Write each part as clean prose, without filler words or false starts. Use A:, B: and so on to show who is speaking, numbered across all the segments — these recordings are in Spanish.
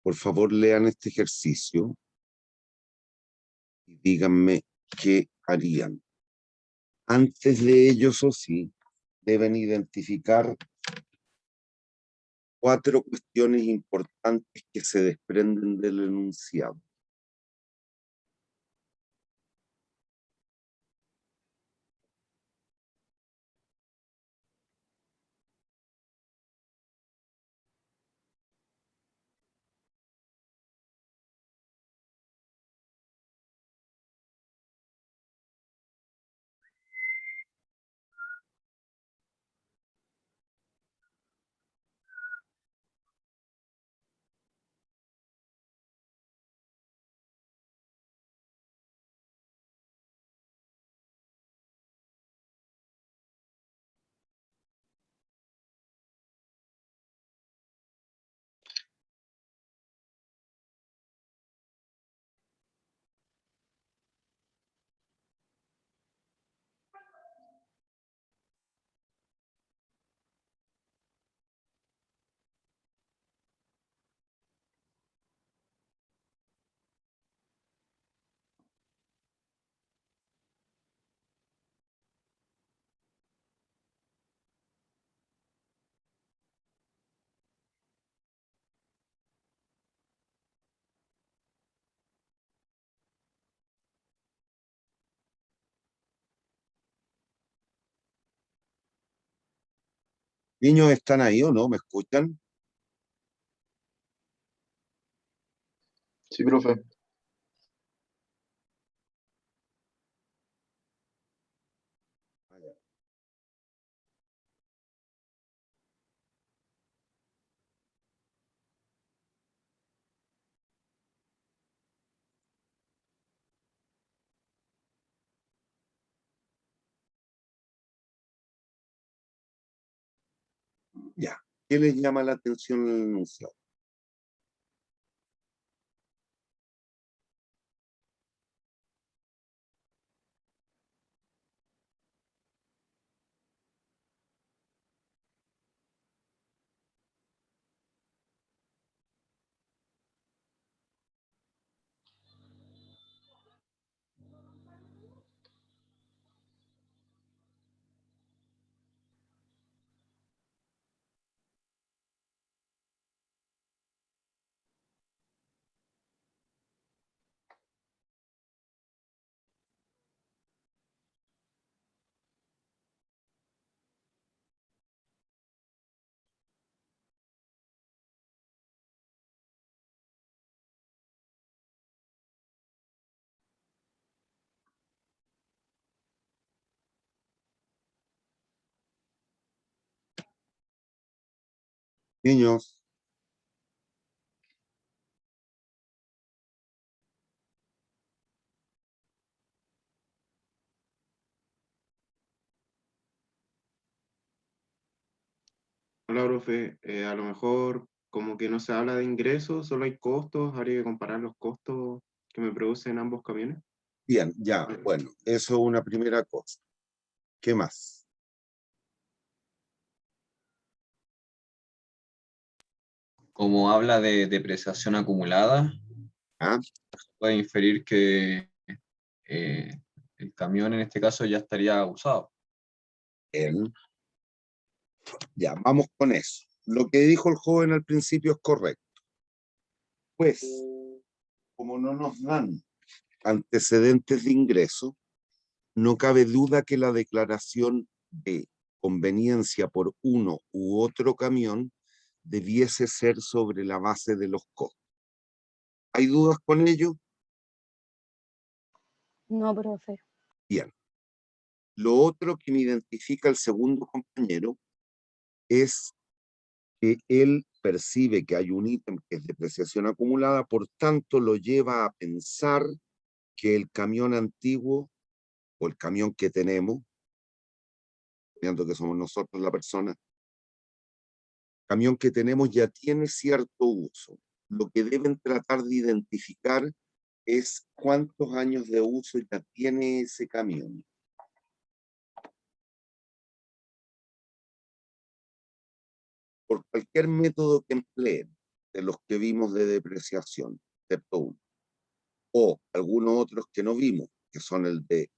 A: Por favor, lean este ejercicio y díganme qué harían. Antes de ello, eso sí, deben identificar 4 cuestiones importantes que se desprenden del enunciado. Niños, ¿están ahí o no? ¿Me escuchan?
B: Sí, profe.
A: Ya. ¿Qué les llama la atención en el enunciado? Niños,
C: Hola, profe. A lo mejor como que no se habla de ingresos, solo hay costos, habría que comparar los costos que me producen ambos camiones.
A: bien, ya, bueno, eso es una primera cosa. ¿Qué más?
D: Como habla de depreciación acumulada,
A: ¿Ah?
D: puede inferir que eh, el camión en este caso ya estaría usado.
A: Bien. Ya, vamos con eso. Lo que dijo el joven al principio es correcto. Pues, como no nos dan antecedentes de ingreso, no cabe duda que la declaración de conveniencia por uno u otro camión debiese ser sobre la base de los costos. ¿Hay dudas con ello?
E: No, profe.
A: Bien. Lo otro que me identifica el segundo compañero es que él percibe que hay un ítem que es depreciación acumulada, por tanto lo lleva a pensar que el camión antiguo o el camión que tenemos, viendo que somos nosotros la persona, camión que tenemos ya tiene cierto uso. Lo que deben tratar de identificar es cuántos años de uso ya tiene ese camión. Por cualquier método que empleen, de los que vimos de depreciación, excepto uno, o algunos otros que no vimos, que son el de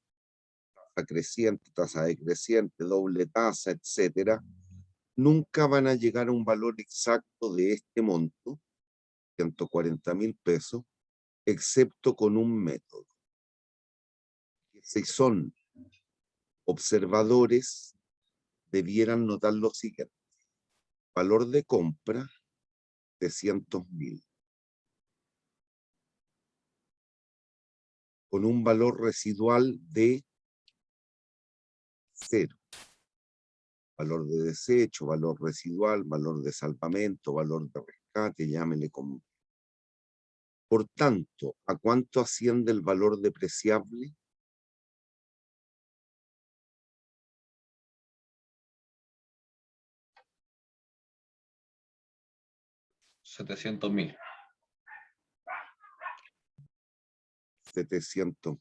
A: tasa creciente, tasa decreciente, doble tasa, etcétera, nunca van a llegar a un valor exacto de este monto, 140.000 pesos, excepto con un método. Si son observadores, debieran notar lo siguiente: valor de compra, 300.000, con un valor residual de 0. Valor de desecho, valor residual, valor de salvamento, valor de rescate, llámele como. Por tanto, ¿a cuánto asciende el valor depreciable?
D: $700.000.
A: 700.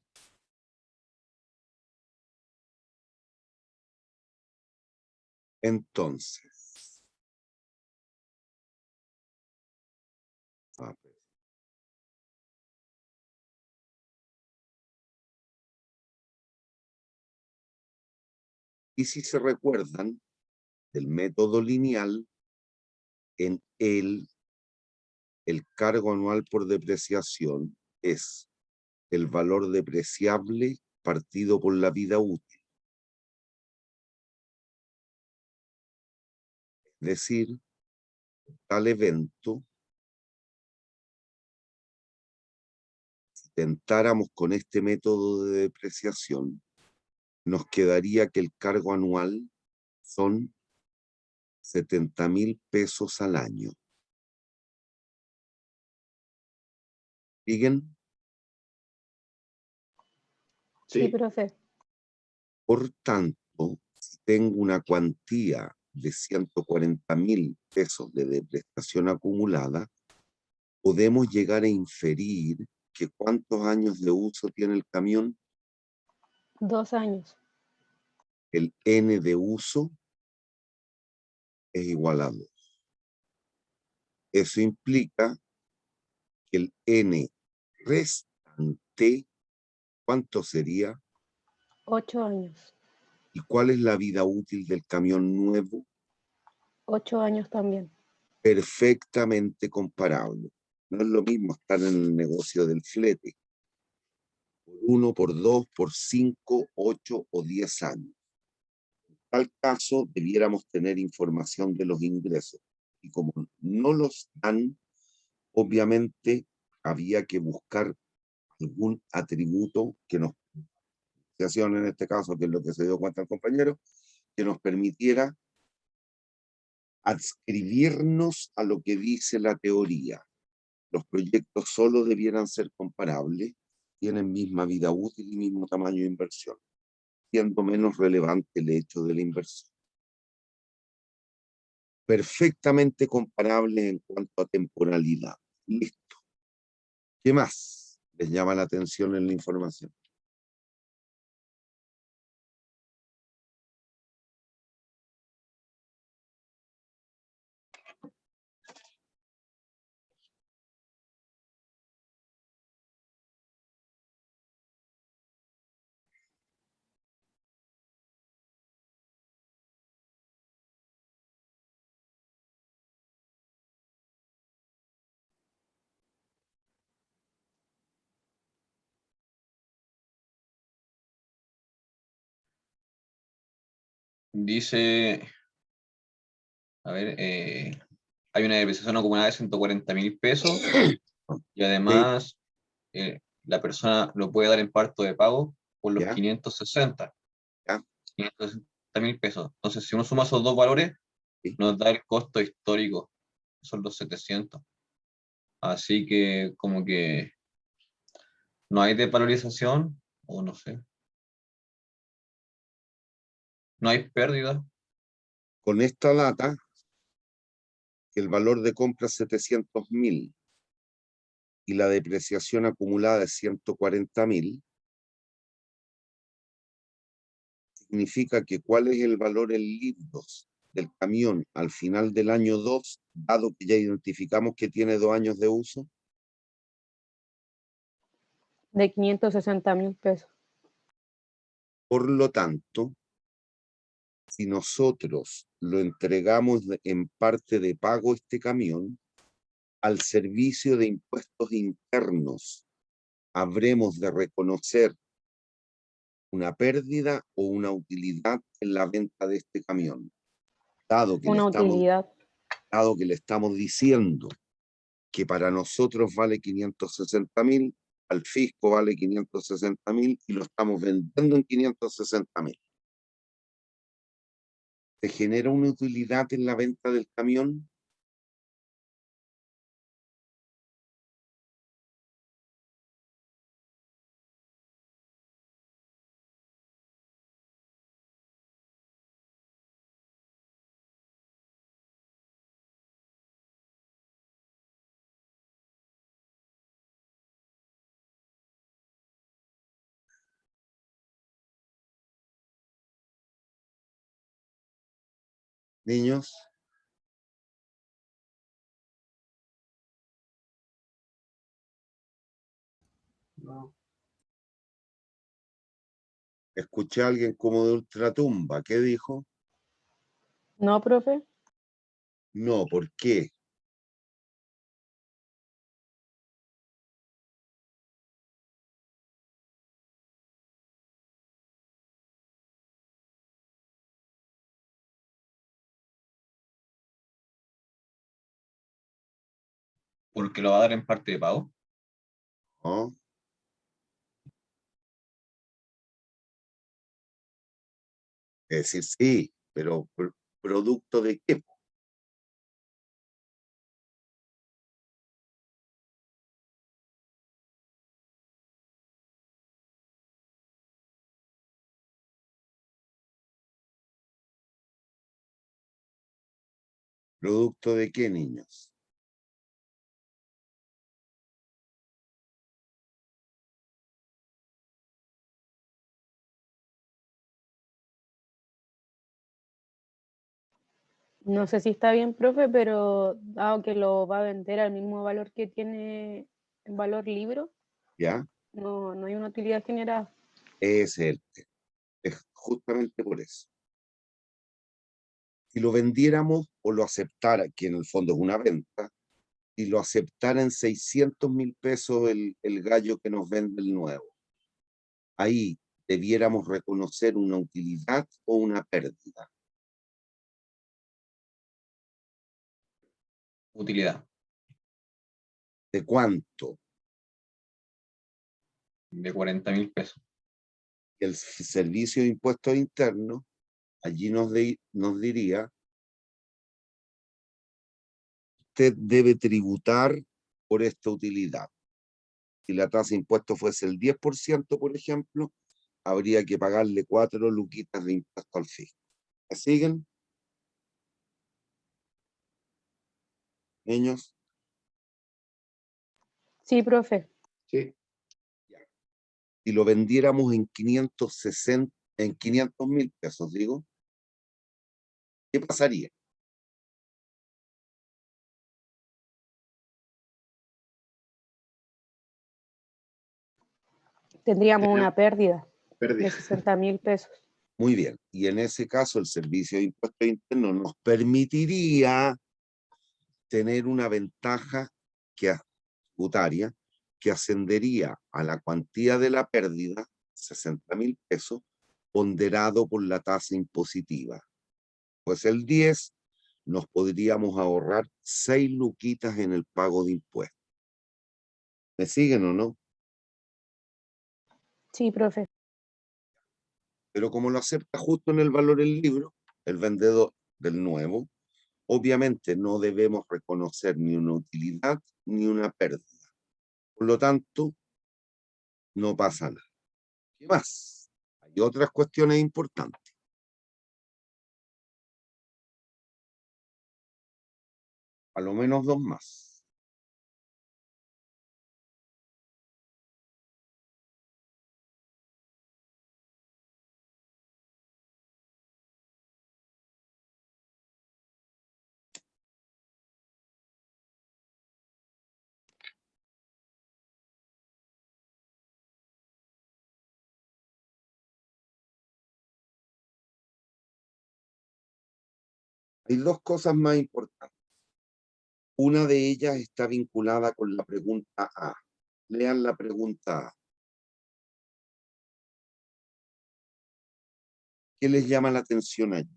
A: Entonces, a ver. Y si se recuerdan del método lineal, en el cargo anual por depreciación es el valor depreciable partido por la vida útil. Es decir, tal evento, si tentáramos con este método de depreciación, nos quedaría que el cargo anual son 70.000 pesos al año. ¿Siguen?
E: Sí, profe.
A: Por tanto, si tengo una cuantía de 140.000 pesos de depreciación acumulada, podemos llegar a inferir que ¿cuántos años de uso tiene el camión?
E: 2 años.
A: El N de uso es igual a 2. Eso implica que el N restante, ¿cuánto sería?
E: 8 años.
A: ¿Y cuál es la vida útil del camión nuevo?
E: 8 años también.
A: Perfectamente comparable. No es lo mismo estar en el negocio del flete. Por 1, por 2, por 5, 8 o 10 años. En tal caso, debiéramos tener información de los ingresos. Y como no los dan, obviamente había que buscar algún atributo que nos, en este caso, que es lo que se dio cuenta el compañero, que nos permitiera adscribirnos a lo que dice la teoría. Los proyectos solo debieran ser comparables, tienen misma vida útil y mismo tamaño de inversión, siendo menos relevante el hecho de la inversión. Perfectamente comparables en cuanto a temporalidad. Listo. ¿Qué más les llama la atención en la información?
D: Dice, a ver, hay una depreciación acumulada de 140.000 pesos y además la persona lo puede dar en parto de pago por los
A: ¿Ya?
D: 560
A: ¿Ya?
D: 560.000 pesos. Entonces, si uno suma esos dos valores,
A: ¿Sí?
D: nos da el costo histórico, son los 700. Así que como que no hay desvalorización, o no sé. No hay pérdida.
A: Con esta data, que el valor de compra es 700.000 y la depreciación acumulada es 140.000, significa que ¿cuál es el valor en libros del camión al final del año 2, dado que ya identificamos que tiene 2 años de uso?
E: De 560.000 pesos.
A: Por lo tanto, si nosotros lo entregamos en parte de pago este camión, al servicio de impuestos internos, habremos de reconocer una pérdida o una utilidad en la venta de este camión, dado que
E: Una utilidad.
A: le estamos diciendo que para nosotros vale 560.000, al fisco vale 560.000 y lo estamos vendiendo en 560.000. ¿Se genera una utilidad en la venta del camión? Niños,
C: No.
A: escuché a alguien como de ultratumba. ¿Qué dijo?
E: ¿No, profe?
A: No, ¿por qué?
D: Porque lo va a dar en parte de pago.
A: ¿No? Es decir, sí, pero ¿producto de qué? ¿Producto de qué, niños?
E: No sé si está bien, profe, pero dado que lo va a vender al mismo valor que tiene el valor libro,
A: ¿Ya?
E: no hay una utilidad generada.
A: Ese es es justamente por eso. Si lo vendiéramos o lo aceptara, que en el fondo es una venta, y lo aceptara en 600.000 pesos el gallo que nos vende el nuevo, ahí debiéramos reconocer una utilidad o una pérdida.
D: Utilidad
A: ¿De cuánto?
D: de 40.000 pesos.
A: El servicio de impuestos internos allí nos diría: usted debe tributar por esta utilidad. Si la tasa de impuestos fuese el 10%, por ejemplo, habría que pagarle 4 luquitas de impuesto al fisco. ¿Me siguen, niños?
E: Sí, profe.
C: Sí,
A: Si lo vendiéramos en 500.000 pesos, digo, ¿qué pasaría?
E: Tendríamos
C: Tenemos
E: una pérdida de
C: pérdida.
E: 60.000 pesos.
A: Muy bien. Y en ese caso, el Servicio de Impuestos Internos nos permitiría tener una ventaja tributaria que ascendería a la cuantía de la pérdida, 60.000 pesos, ponderado por la tasa impositiva. Pues el 10 nos podríamos ahorrar 6 luquitas en el pago de impuestos. ¿Me siguen o no?
E: Sí, profe.
A: Pero como lo acepta justo en el valor del libro, el vendedor del nuevo, obviamente no debemos reconocer ni una utilidad ni una pérdida. Por lo tanto, no pasa nada. ¿Qué más? Hay otras cuestiones importantes. A lo menos dos más. Hay dos cosas más importantes. Una de ellas está vinculada con la pregunta A. Lean la pregunta A. ¿Qué les llama la atención allí?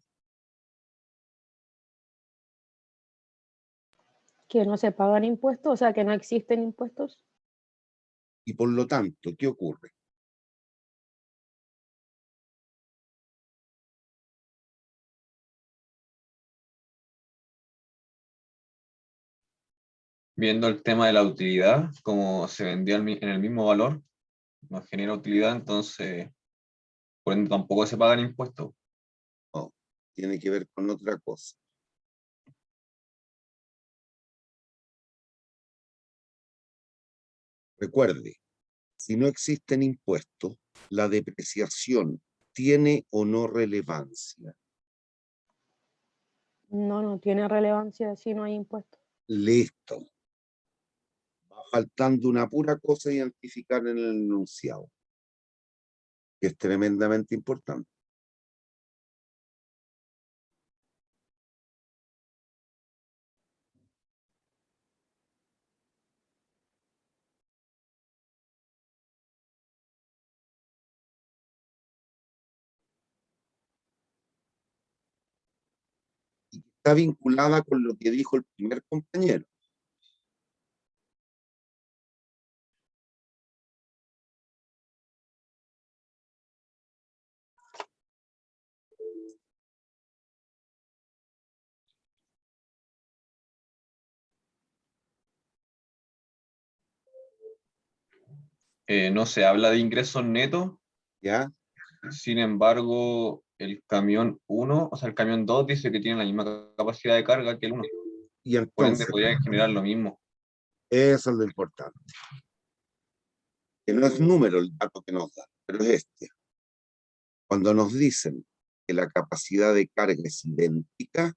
E: Que no se pagan impuestos, o sea, que no existen impuestos.
A: Y por lo tanto, ¿qué ocurre?
D: Viendo el tema de la utilidad, como se vendió en el mismo valor, no genera utilidad, entonces, por ende, tampoco se pagan impuestos.
A: No, tiene que ver con otra cosa. Recuerde, si no existen impuestos, la depreciación tiene o no relevancia.
E: No, no tiene relevancia si no hay impuestos.
A: Listo. Va faltando una pura cosa identificar en el enunciado, que es tremendamente importante. Y que está vinculada con lo que dijo el primer compañero.
D: No se habla de ingresos netos,
A: ¿Ya?
D: sin embargo, el camión 1, o sea, el camión 2 dice que tiene la misma capacidad de carga que el 1.
A: Y
D: Por ende,
A: entonces,
D: podría generar lo mismo.
A: eso es lo importante. Que no es número el dato que nos da, pero es este. Cuando nos dicen que la capacidad de carga es idéntica,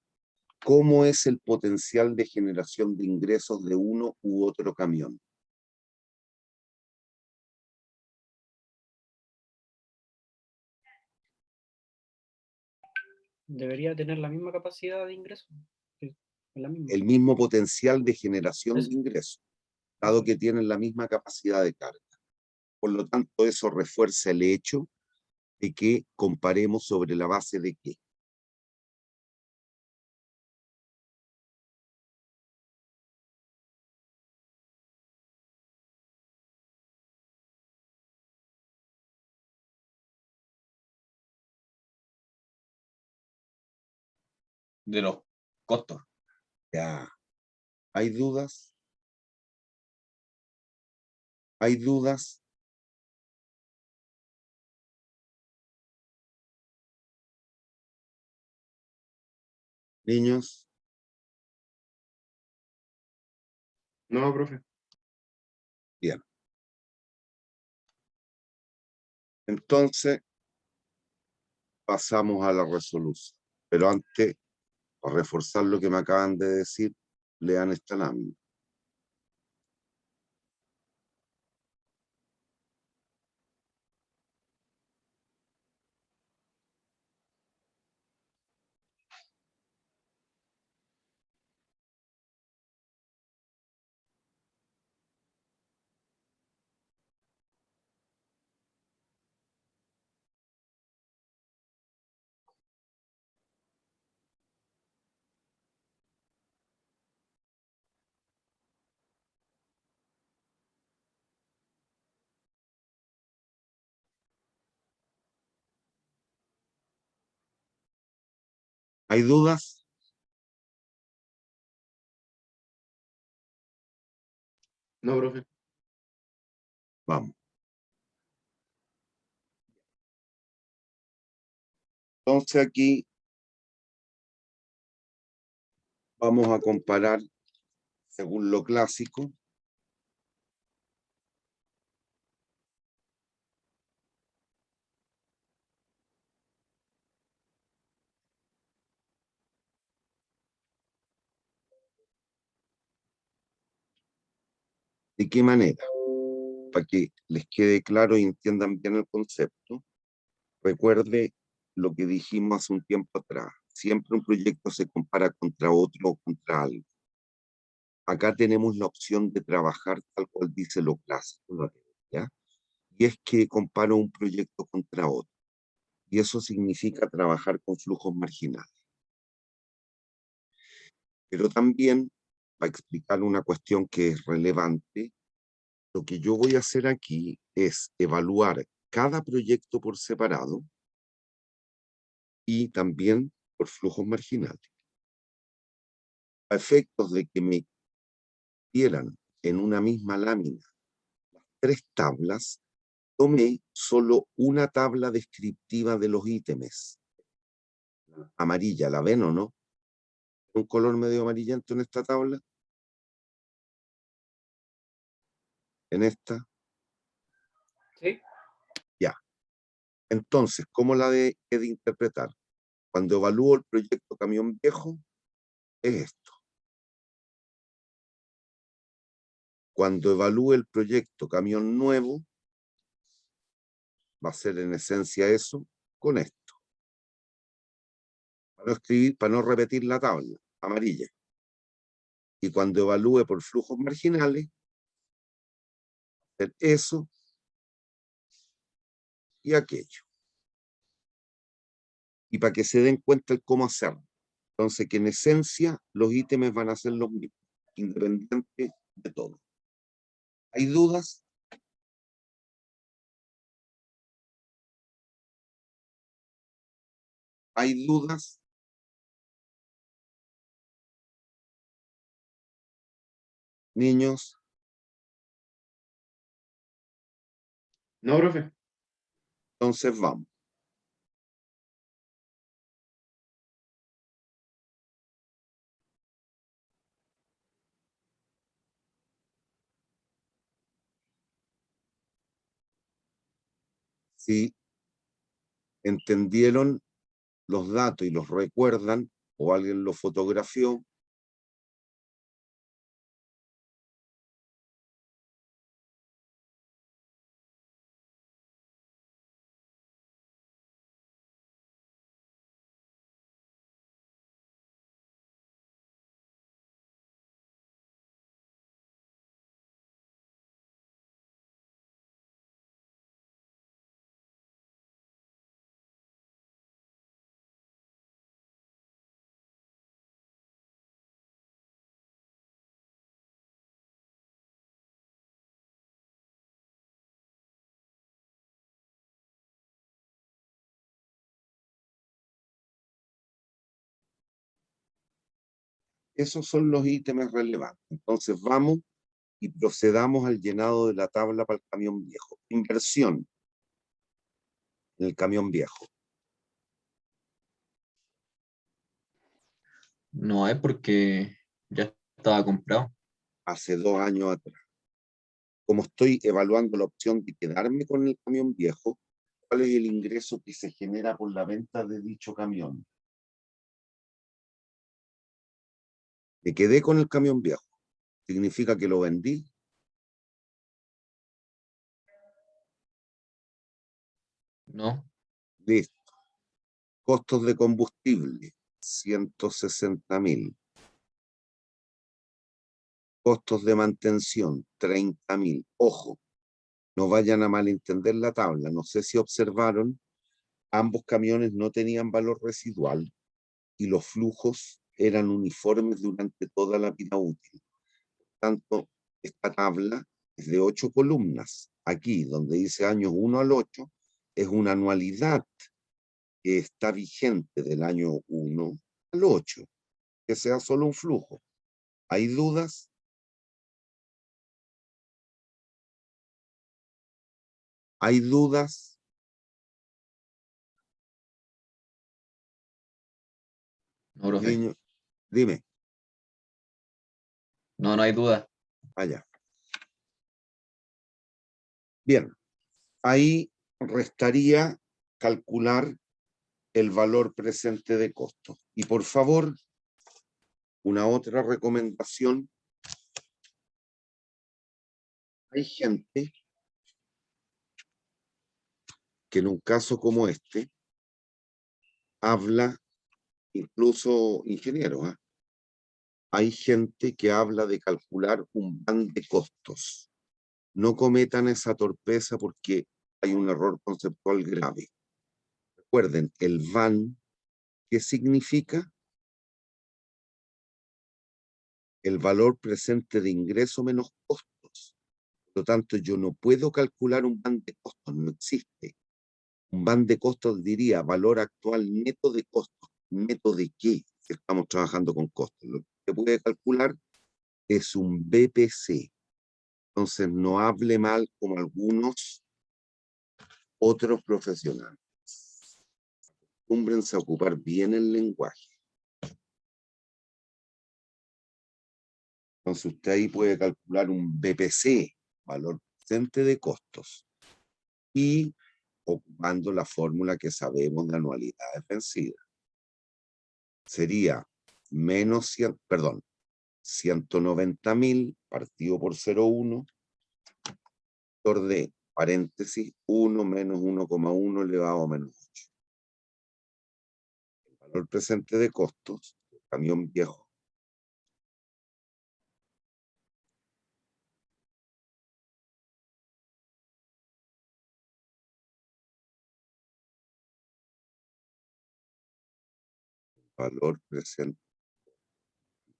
A: ¿cómo es el potencial de generación de ingresos de uno u otro camión?
F: Debería tener la misma capacidad de ingreso. Sí, es la misma.
A: El mismo potencial de generación
F: Eso.
A: de ingresos, dado que tienen la misma capacidad de carga. Por lo tanto, eso refuerza el hecho de que comparemos sobre la base de qué.
D: De los costos.
A: Ya. ¿Hay dudas? ¿Hay dudas? Niños,
C: No, profe.
A: bien. Entonces, pasamos a la resolución. Pero antes, para reforzar lo que me acaban de decir, lean esta lámina. ¿Hay dudas?
C: No, profe.
A: Vamos. Entonces aquí vamos a comparar según lo clásico. ¿De qué manera? Para que les quede claro y entiendan bien el concepto. Recuerde lo que dijimos hace un tiempo atrás. siempre un proyecto se compara contra otro o contra algo. Acá tenemos la opción de trabajar tal cual dice lo clásico, ¿ya? Y es que comparo un proyecto contra otro. Y eso significa trabajar con flujos marginales. Pero también, para explicar una cuestión que es relevante, lo que yo voy a hacer aquí es evaluar cada proyecto por separado y también por flujos marginales. A efectos de que me dieran en una misma lámina las 3 tablas, tomé solo una tabla descriptiva de los ítems. Amarilla, ¿la ven o no? Un color medio amarillento en esta tabla. En esta.
F: Sí.
A: Ya. Entonces, ¿cómo la he de interpretar? Cuando evalúo el proyecto camión viejo, es esto. Cuando evalúe el proyecto camión nuevo, va a ser en esencia eso con esto. Para no escribir, para no repetir la tabla, amarilla. Y cuando evalúe por flujos marginales, hacer eso y aquello. Y para que se den cuenta el cómo hacerlo. Entonces, que en esencia los ítems van a ser los mismos, independiente de todo. ¿Hay dudas? ¿Hay dudas? Niños,
C: No, profe.
A: entonces vamos. Si entendieron los datos y los recuerdan, o alguien los fotografió, esos son los ítems relevantes. Entonces vamos y procedamos al llenado de la tabla para el camión viejo. Inversión en el camión viejo.
D: No hay porque ya estaba comprado.
A: Hace 2 años atrás. Como estoy evaluando la opción de quedarme con el camión viejo, ¿cuál es el ingreso que se genera por la venta de dicho camión? Me quedé con el camión viejo. ¿Significa que lo vendí?
D: No,
A: Listo. Costos de combustible, 160.000. Costos de mantención, 30.000. Ojo, no vayan a malentender la tabla. No sé si observaron, ambos camiones no tenían valor residual y los flujos eran uniformes durante toda la vida útil. Por tanto, esta tabla es de 8 columnas. Aquí, donde dice años 1 al 8, es una anualidad que está vigente del año 1 al 8, que sea solo un flujo. ¿Hay dudas? ¿Hay dudas?
D: no, profe.
A: Niño, dime.
D: No, no hay duda.
A: Allá. Bien, ahí restaría calcular el valor presente de costo. Y por favor, una otra recomendación. Hay gente que en un caso como este habla incluso ingenieros, ¿ah? Hay gente que habla de calcular un van de costos. No cometan esa torpeza porque hay un error conceptual grave. Recuerden, el van, ¿qué significa? El valor presente de ingreso menos costos. Por lo tanto, yo no puedo calcular un van de costos, no existe. Un van de costos diría valor actual neto de costos. ¿Neto de qué? Si estamos trabajando con costos. Lo que se puede calcular es un BPC. Entonces, no hable mal como algunos otros profesionales. Acostúmbrense a ocupar bien el lenguaje. Entonces, usted ahí puede calcular un BPC, valor presente de costos, y ocupando la fórmula que sabemos de anualidades vencidas. Sería menos 100, perdón, 190.000 partido por 0,1, factor de paréntesis 1 menos 1,1 elevado a menos 8. El valor presente de costos, el camión viejo, valor presente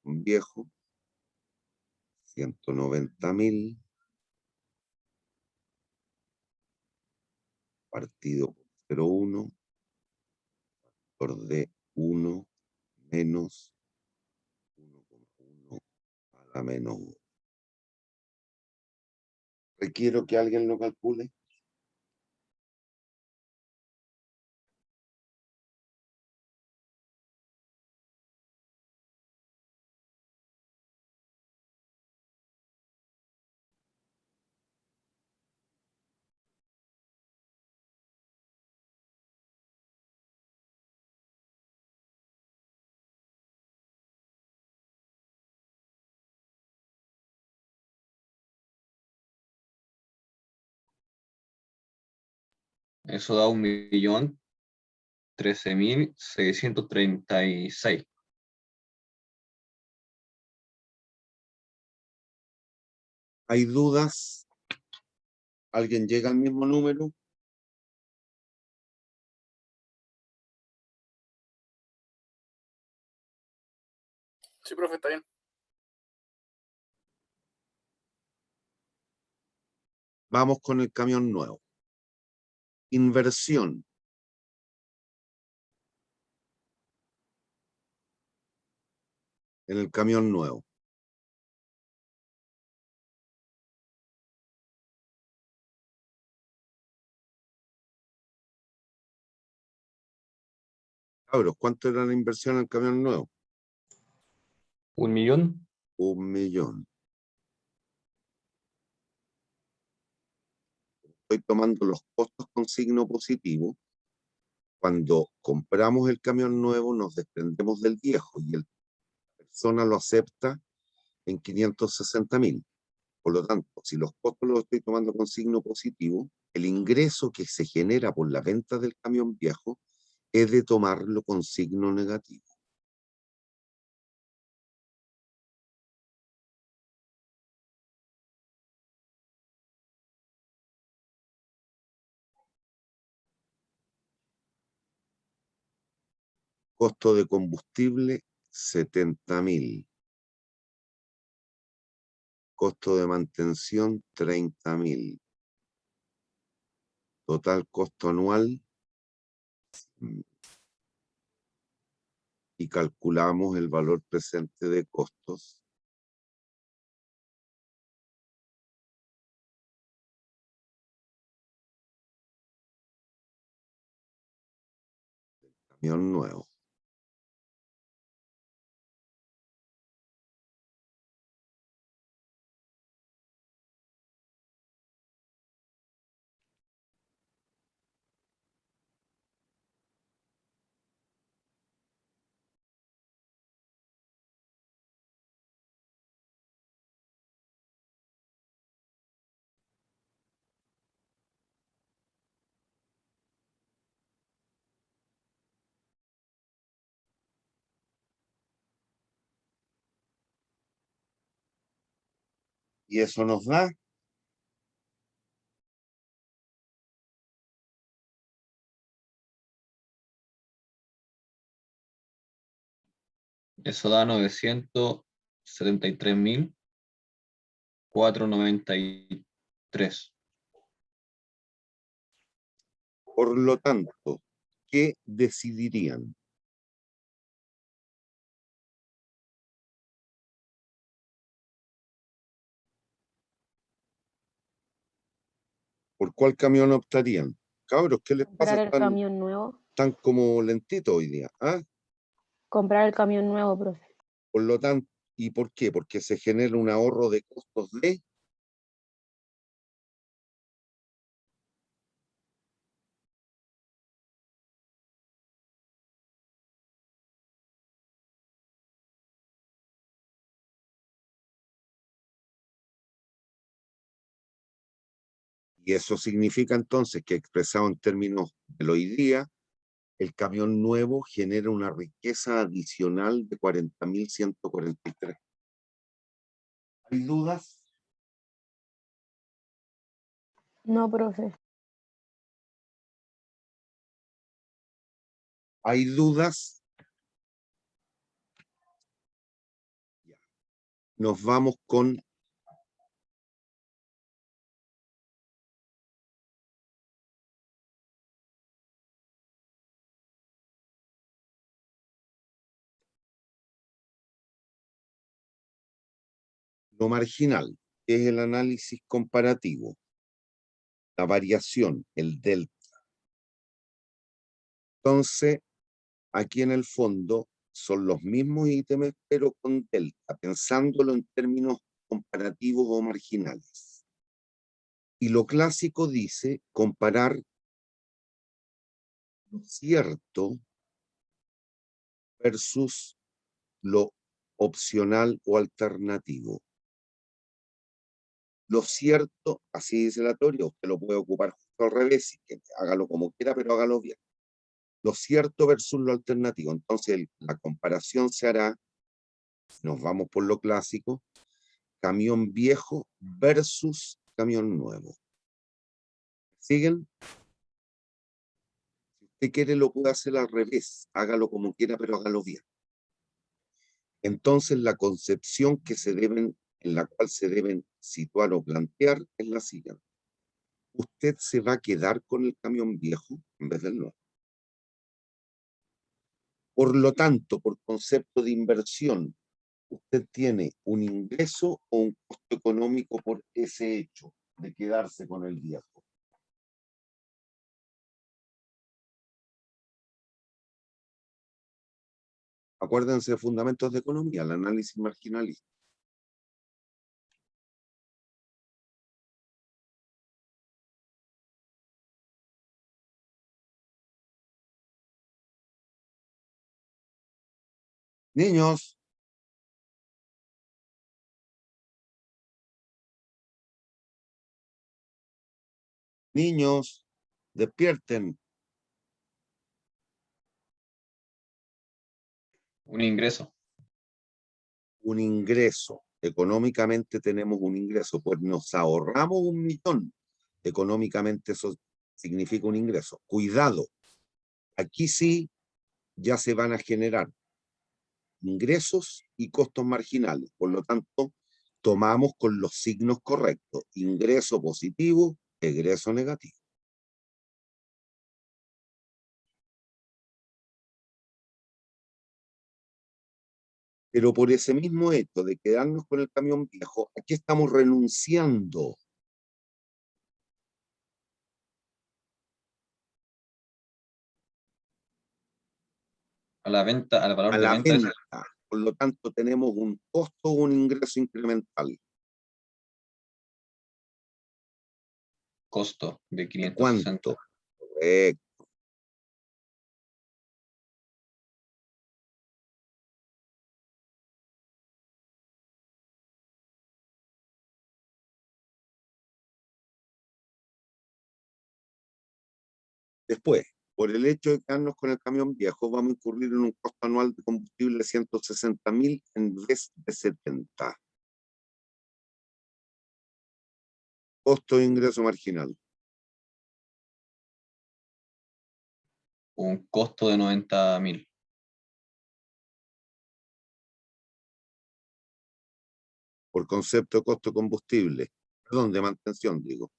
A: viejo, 190.000 partido por 0,1, factor de 1 menos 1,1 a la menos 1. Requiero que alguien lo calcule.
D: Eso da 1.013.636.
A: ¿Hay dudas? ¿Alguien llega al mismo número?
B: Sí, profe, está bien.
A: Vamos con el camión nuevo. Inversión. En el camión nuevo. Cabros, ¿cuánto era la inversión en el camión nuevo?
D: 1.000.000.
A: 1.000.000. Estoy tomando los costos con signo positivo. Cuando compramos el camión nuevo, nos desprendemos del viejo y la persona lo acepta en 560.000. Por lo tanto, si los costos los estoy tomando con signo positivo, el ingreso que se genera por la venta del camión viejo es de tomarlo con signo negativo. Costo de combustible, 70.000. Costo de mantención, 30.000. Total costo anual, y calculamos el valor presente de costos. Camión nuevo. Y eso nos da
D: Eso da 973.493.
A: por lo tanto, ¿qué decidirían? ¿Por cuál camión optarían? Cabros, ¿qué les pasa?
E: Comprar el camión nuevo.
A: Están como lentitos hoy día. ¿Ah?
E: Comprar el camión nuevo, profe.
A: Por lo tanto, ¿y por qué? Porque se genera un ahorro de costos de... Y eso significa entonces que expresado en términos del hoy día, el camión nuevo genera una riqueza adicional de 40.143. ¿Hay dudas?
E: No, profe.
A: ¿Hay dudas? Ya. Nos vamos con lo marginal, que es el análisis comparativo, la variación, el delta. Entonces, aquí en el fondo son los mismos ítems, pero con delta, pensándolo en términos comparativos o marginales. Y lo clásico dice comparar lo cierto versus lo opcional o alternativo. Lo cierto, así dice la teoría, usted lo puede ocupar justo al revés, y que hágalo como quiera, pero hágalo bien. Lo cierto versus lo alternativo. Entonces, la comparación se hará, nos vamos por lo clásico, camión viejo versus camión nuevo. ¿Siguen? Si usted quiere, lo puede hacer al revés, hágalo como quiera, pero hágalo bien. Entonces, la concepción en la cual se deben situar o plantear es la siguiente. Usted se va a quedar con el camión viejo en vez del nuevo. Por lo tanto, por concepto de inversión, usted tiene un ingreso o un costo económico por ese hecho de quedarse con el viejo. Acuérdense de fundamentos de economía, el análisis marginalista. Niños, niños, despierten.
D: Un ingreso.
A: Un ingreso. Económicamente tenemos un ingreso, pues nos ahorramos 1.000.000. Económicamente eso significa un ingreso. Cuidado, aquí sí ya se van a generar ingresos y costos marginales. Por lo tanto, tomamos con los signos correctos. Ingreso positivo, egreso negativo. Pero por ese mismo hecho de quedarnos con el camión viejo, aquí estamos renunciando
D: A la venta, al valor
A: a
D: de
A: la
D: venta de ese
A: venta. Por lo tanto, tenemos un costo o un ingreso incremental.
D: costo de
A: ¿De
D: 560.
A: cuánto? Correcto. Después, por el hecho de quedarnos con el camión viejo, vamos a incurrir en un costo anual de combustible de 160.000 en vez de 70. Costo de ingreso marginal.
D: Un costo de 90.000.
A: Por concepto de costo de combustible. Perdón, de mantención, digo.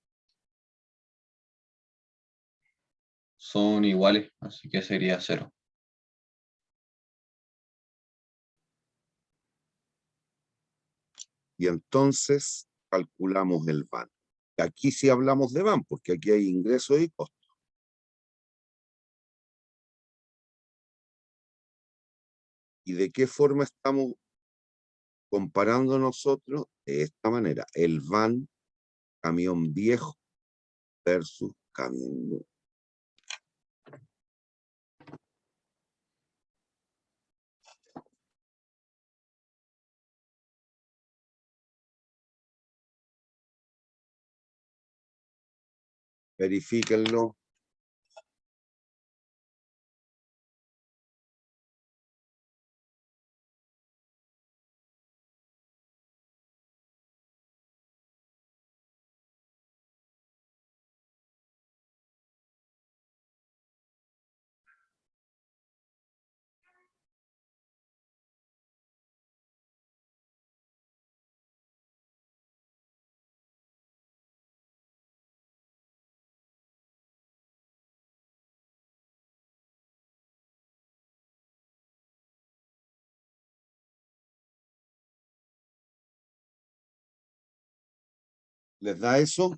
D: Son iguales, así que sería 0.
A: Y entonces calculamos el VAN. Aquí sí hablamos de VAN, porque aquí hay ingresos y costos. ¿Y de qué forma estamos comparando nosotros? De esta manera, el VAN, camión viejo versus camión nuevo. Verifíquenlo. ¿Les da eso?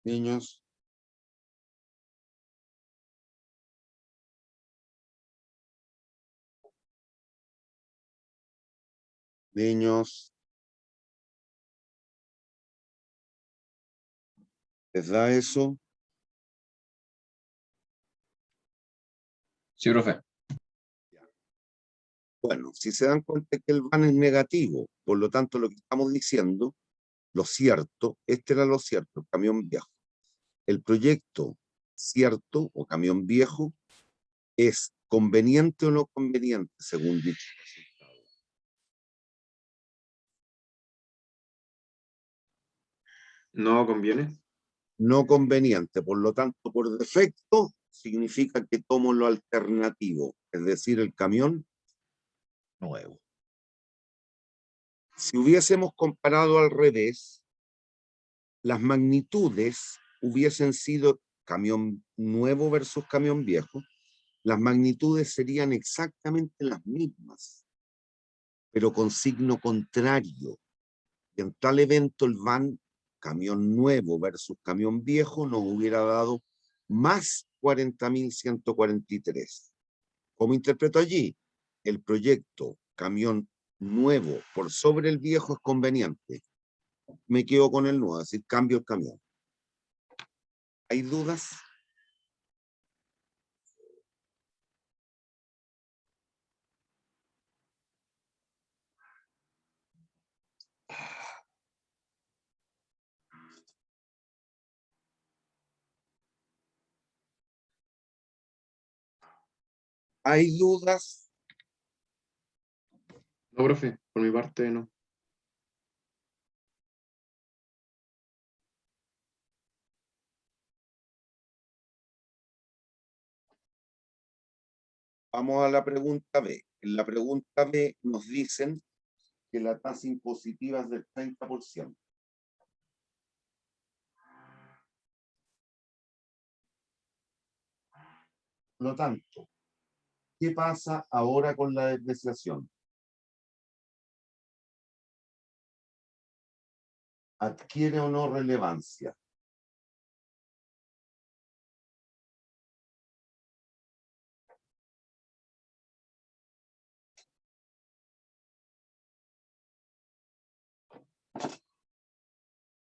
A: Niños. Niños. ¿Les da eso?
D: Sí, profe.
A: Bueno, si se dan cuenta que el VAN es negativo, por lo tanto lo que estamos diciendo, lo cierto, este era lo cierto, el camión viejo. El proyecto cierto o camión viejo es conveniente o no conveniente según dicho resultado.
C: No conviene.
A: No conveniente, por lo tanto, por defecto, significa que tomo lo alternativo, es decir, el camión nuevo. Si hubiésemos comparado al revés, las magnitudes hubiesen sido camión nuevo versus camión viejo, las magnitudes serían exactamente las mismas, pero con signo contrario. Y en tal evento el VAN, camión nuevo versus camión viejo, nos hubiera dado más 40.143. ¿Cómo interpreto allí? El proyecto camión nuevo por sobre el viejo es conveniente. Me quedo con el nuevo, es decir, cambio el camión. ¿Hay dudas? ¿Hay dudas?
C: No, profe, por mi parte no.
A: Vamos a la pregunta B. En la pregunta B nos dicen que la tasa impositiva es del 30%. Por lo tanto, ¿qué pasa ahora con la depreciación? ¿Adquiere o no relevancia?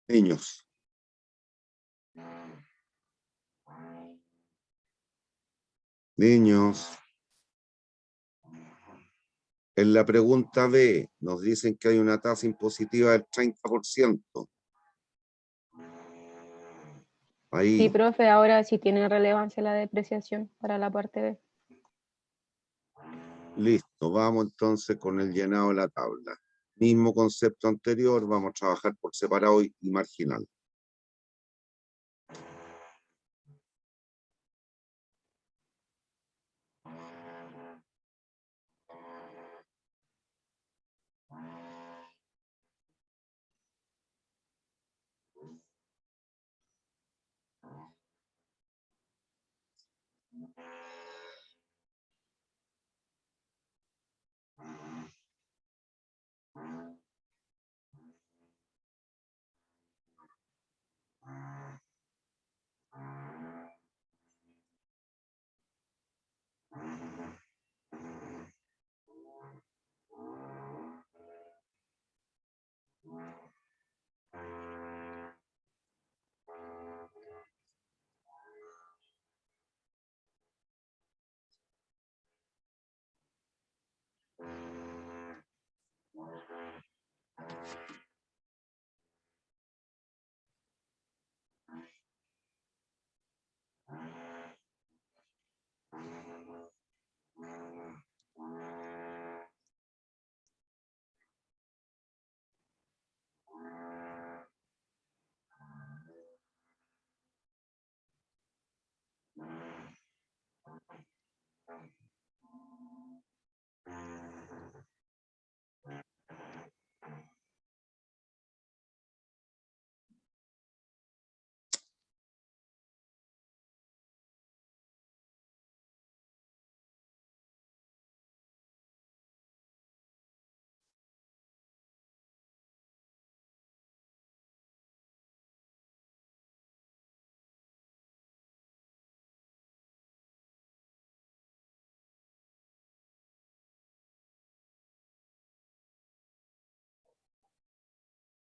A: Niños. Niños. En la pregunta B nos dicen que hay una tasa impositiva del 30%. Ahí.
E: Sí, profe, ahora sí tiene relevancia la depreciación para la parte B.
A: Listo, vamos entonces con el llenado de la tabla. Mismo concepto anterior, vamos a trabajar por separado y marginal.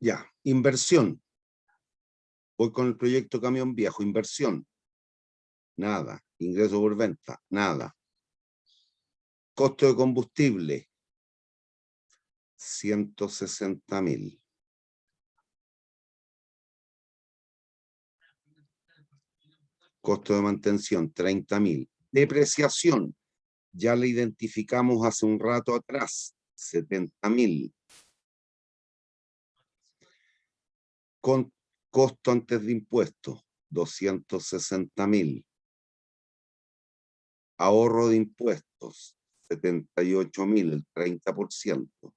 A: Ya, inversión. Voy con el proyecto Camión Viejo, inversión. Nada. Ingreso por venta, nada. Costo de combustible, 160.000. Costo de mantención, 30.000. Depreciación, ya la identificamos hace un rato atrás, 70.000. Con costo antes de impuestos, 260.000. Ahorro de impuestos, 78.000, el 30%.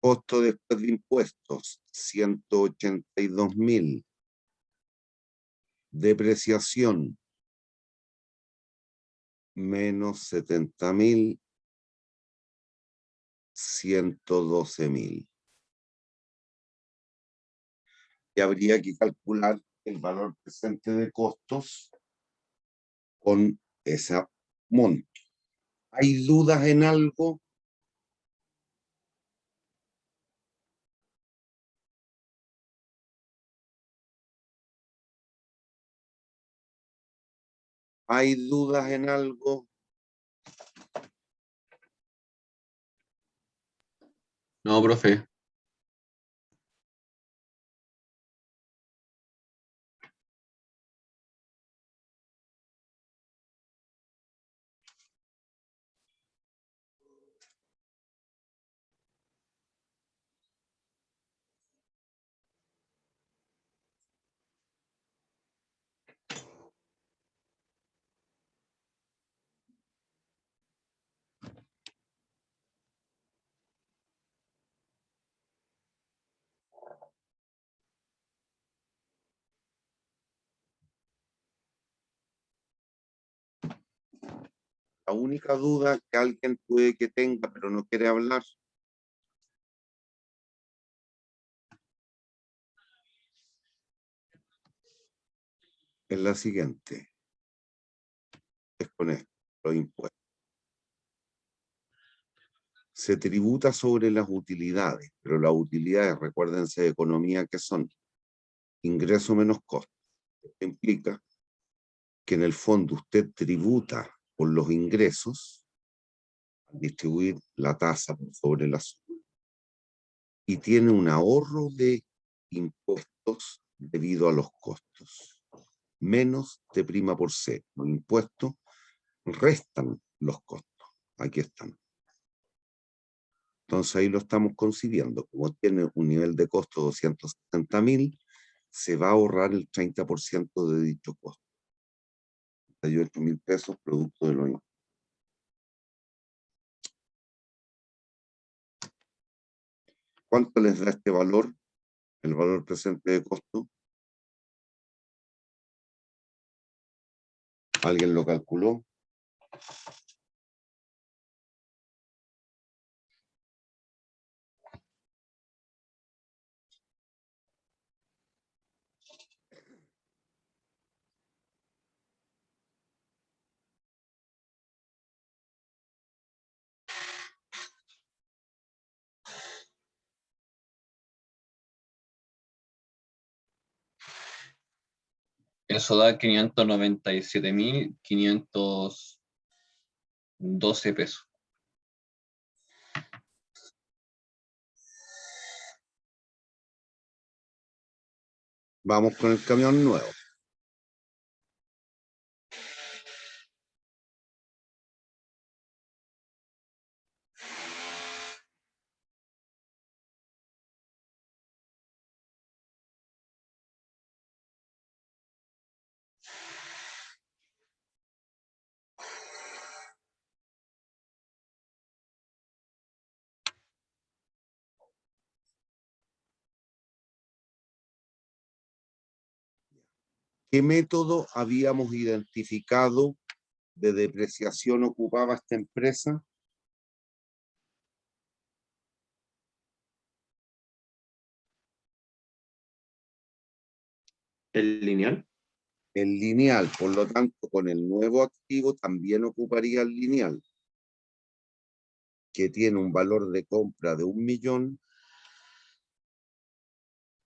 A: Costo después de impuestos, 182.000. Depreciación, menos 70.000, 112.000. Y habría que calcular el valor presente de costos con ese monto. ¿Hay dudas en algo? ¿Hay dudas en algo?
D: No, profe.
A: La única duda que alguien puede que tenga, pero no quiere hablar, es la siguiente. Es con esto, los impuestos. Se tributa sobre las utilidades, pero las utilidades, recuérdense de economía, que son ingreso menos costo. Esto implica que en el fondo usted tributa por los ingresos, al distribuir la tasa por sobre la suma, y tiene un ahorro de impuestos debido a los costos, menos de prima por C. Los impuestos restan los costos. Aquí están. Entonces ahí lo estamos concibiendo. Como tiene un nivel de costo de 270.000, se va a ahorrar el 30% de dicho costo. 38.000 pesos producto de lo mismo. ¿Cuánto les da este valor? El valor presente de costo. ¿Alguien lo calculó?
D: Eso da 597.512 pesos.
A: Vamos con el camión nuevo. ¿Qué método habíamos identificado de depreciación ocupaba esta empresa?
C: ¿El lineal?
A: El lineal, por lo tanto, con el nuevo activo también ocuparía el lineal, que tiene un valor de compra de 1.000.000,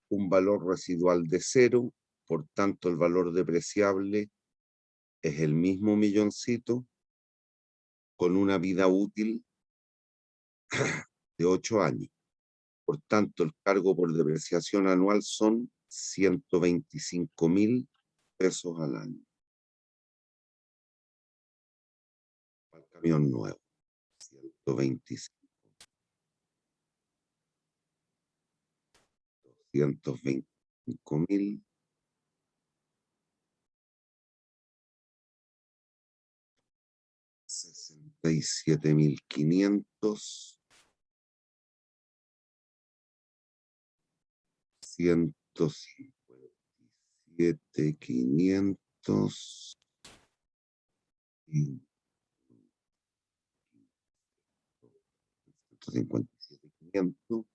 A: un valor residual de 0, por tanto el valor depreciable es el mismo milloncito, con una vida útil de 8 años. Por tanto, el cargo por depreciación anual son 125.000 pesos al año. Para el camión nuevo, 125. 225.000. 67.500. 157.500. 157.500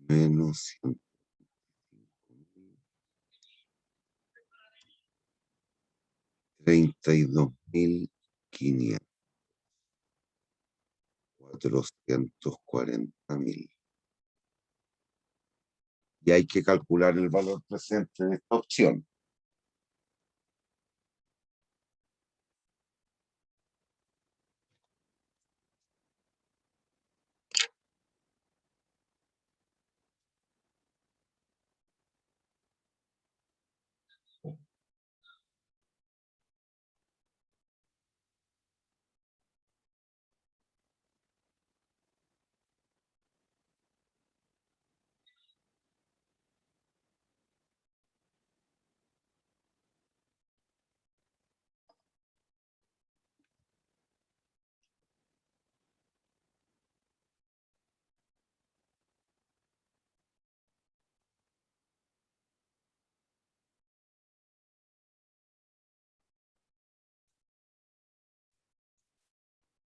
A: menos 32.500. 440.000. Y hay que calcular el valor presente de esta opción.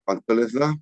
A: ¿Cuánto les da?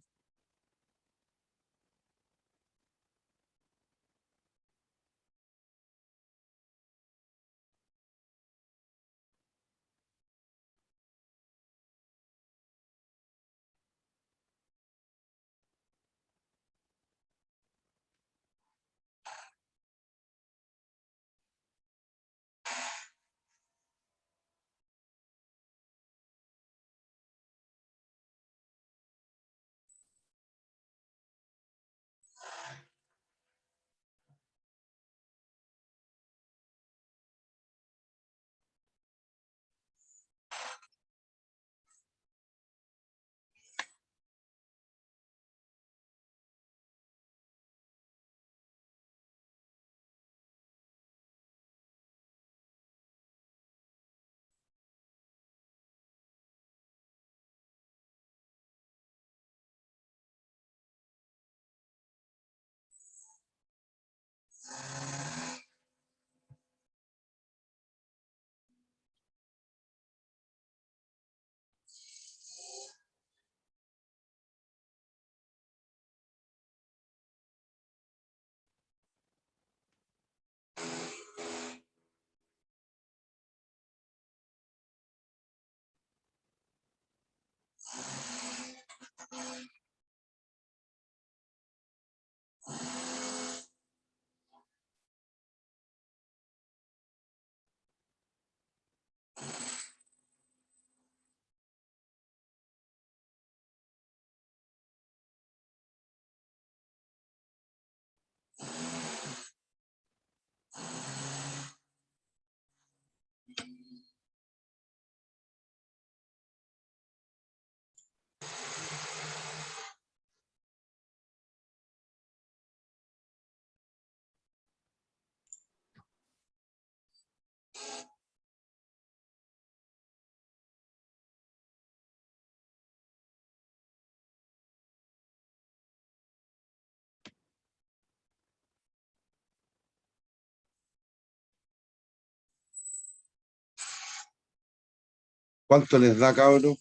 A: ¿Cuánto les da, cabros?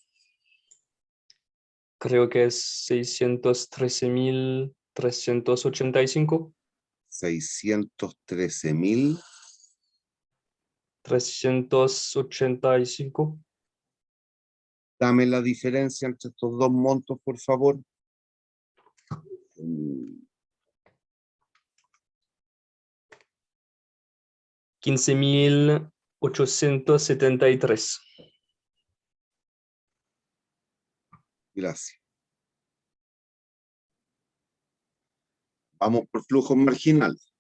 F: Creo que es 613.385.
A: 613.000.
F: 385.
A: Dame la diferencia entre estos dos montos, por favor.
F: 15.873.
A: Gracias. Vamos por flujos marginales.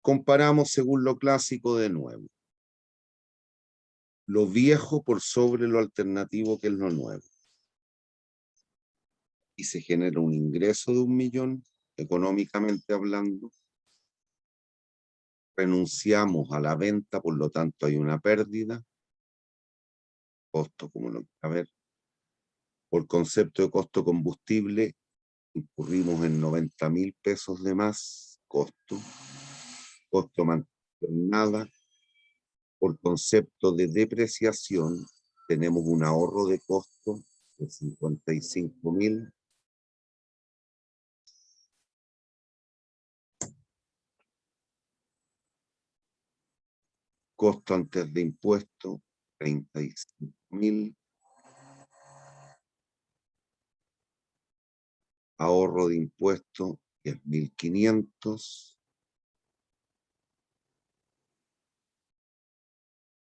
A: Comparamos según lo clásico de nuevo. Lo viejo por sobre lo alternativo, que es lo nuevo. Y se genera un ingreso de 1 millón, económicamente hablando. Renunciamos a la venta, por lo tanto hay una pérdida. Costo, como lo a ver. Por concepto de costo combustible, incurrimos en 90.000 pesos de más costo. Costo mantenida. Por concepto de depreciación, tenemos un ahorro de costo de 55.000. Costo antes de impuesto, 35.000. Ahorro de impuesto, 10.500.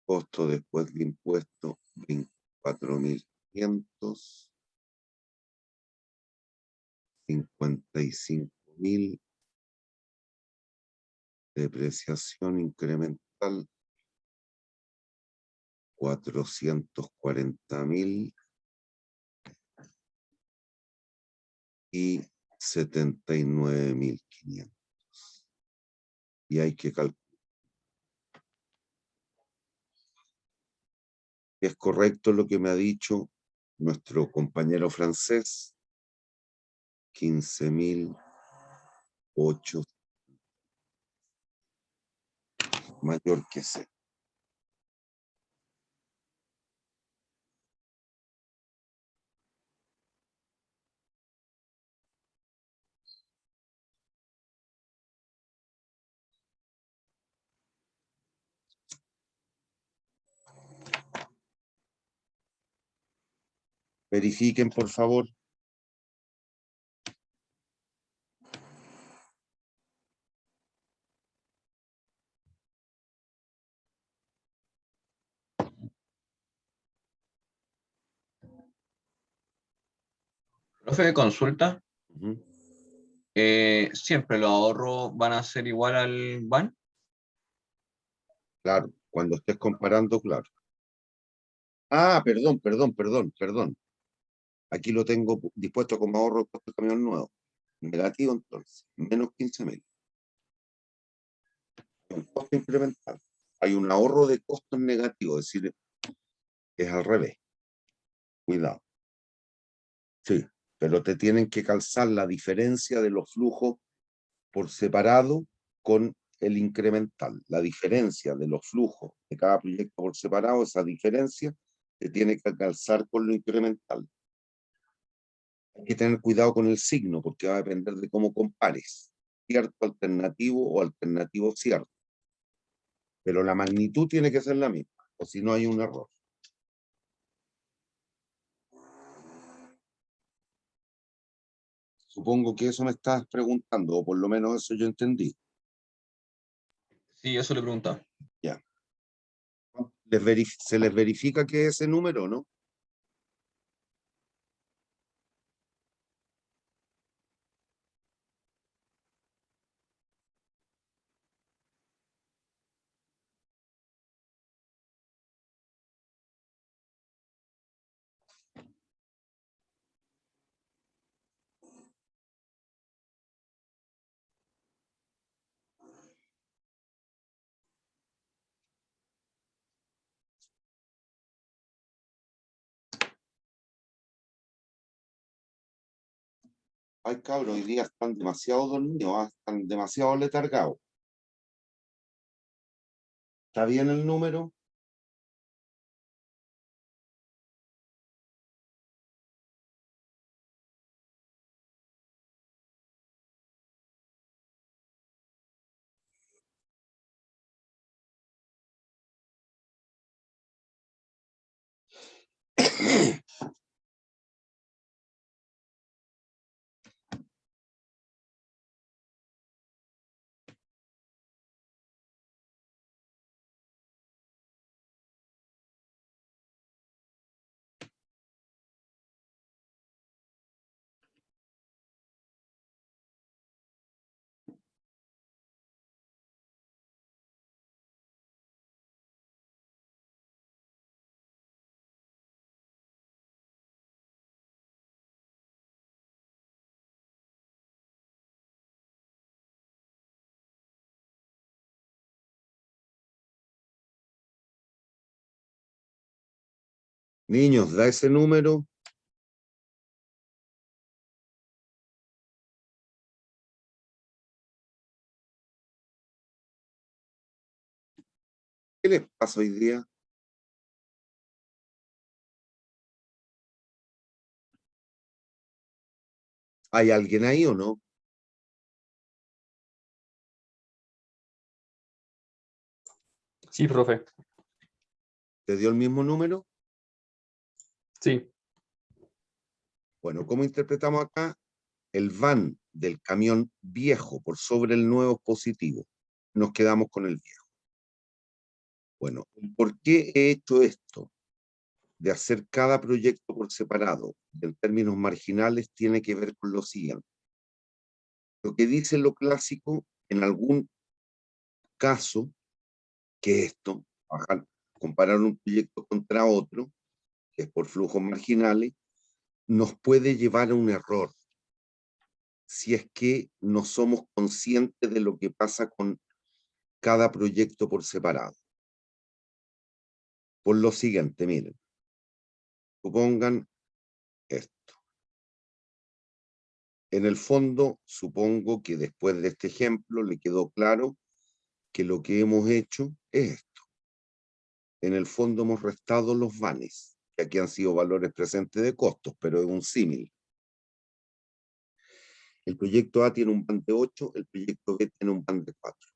A: Costo después de impuesto, 24.500. 55.000. Depreciación incremental, 440.000. Y 79.500. Y hay que calcular. Es correcto lo que me ha dicho nuestro compañero francés. 15.008. Mayor que C. Verifiquen, por favor.
D: Profe, consulta.
A: Ujú.
D: ¿Siempre los ahorros van a ser igual al BAN?
A: Claro, cuando estés comparando, claro. Ah, perdón. Aquí lo tengo dispuesto como ahorro de costo de camión nuevo. Negativo, entonces, menos 15.000. Un costo incremental. Hay un ahorro de costos negativo, es decir, es al revés. Cuidado. Sí, pero te tienen que calzar la diferencia de los flujos por separado con el incremental. La diferencia de los flujos de cada proyecto por separado, esa diferencia te tiene que calzar con lo incremental. Hay que tener cuidado con el signo, porque va a depender de cómo compares. Cierto alternativo o alternativo cierto. Pero la magnitud tiene que ser la misma, o si no hay un error. Supongo que eso me estás preguntando, o por lo menos eso yo entendí.
D: Sí, eso le preguntaba.
A: Ya. ¿Se les verifica que ese número, no? Ay, cabrón, hoy día están demasiado dormidos, están demasiado letargados. ¿Está bien el número? Niños, da ese número. ¿Qué les pasa hoy día? ¿Hay alguien ahí o no?
G: Sí, profe.
A: ¿Te dio el mismo número?
G: Sí.
A: Bueno, ¿cómo interpretamos acá? El van del camión viejo por sobre el nuevo positivo. Nos quedamos con el viejo. Bueno, ¿por qué he hecho esto? De hacer cada proyecto por separado, en términos marginales, tiene que ver con lo siguiente. Lo que dice lo clásico, en algún caso, que esto, comparar un proyecto contra otro, que es por flujos marginales, nos puede llevar a un error si es que no somos conscientes de lo que pasa con cada proyecto por separado. Por lo siguiente, miren, supongan esto. En el fondo, supongo que después de este ejemplo le quedó claro que lo que hemos hecho es esto. En el fondo hemos restado los vanes, que aquí han sido valores presentes de costos, pero es un símil. El proyecto A tiene un van de 8, el proyecto B tiene un van de 4,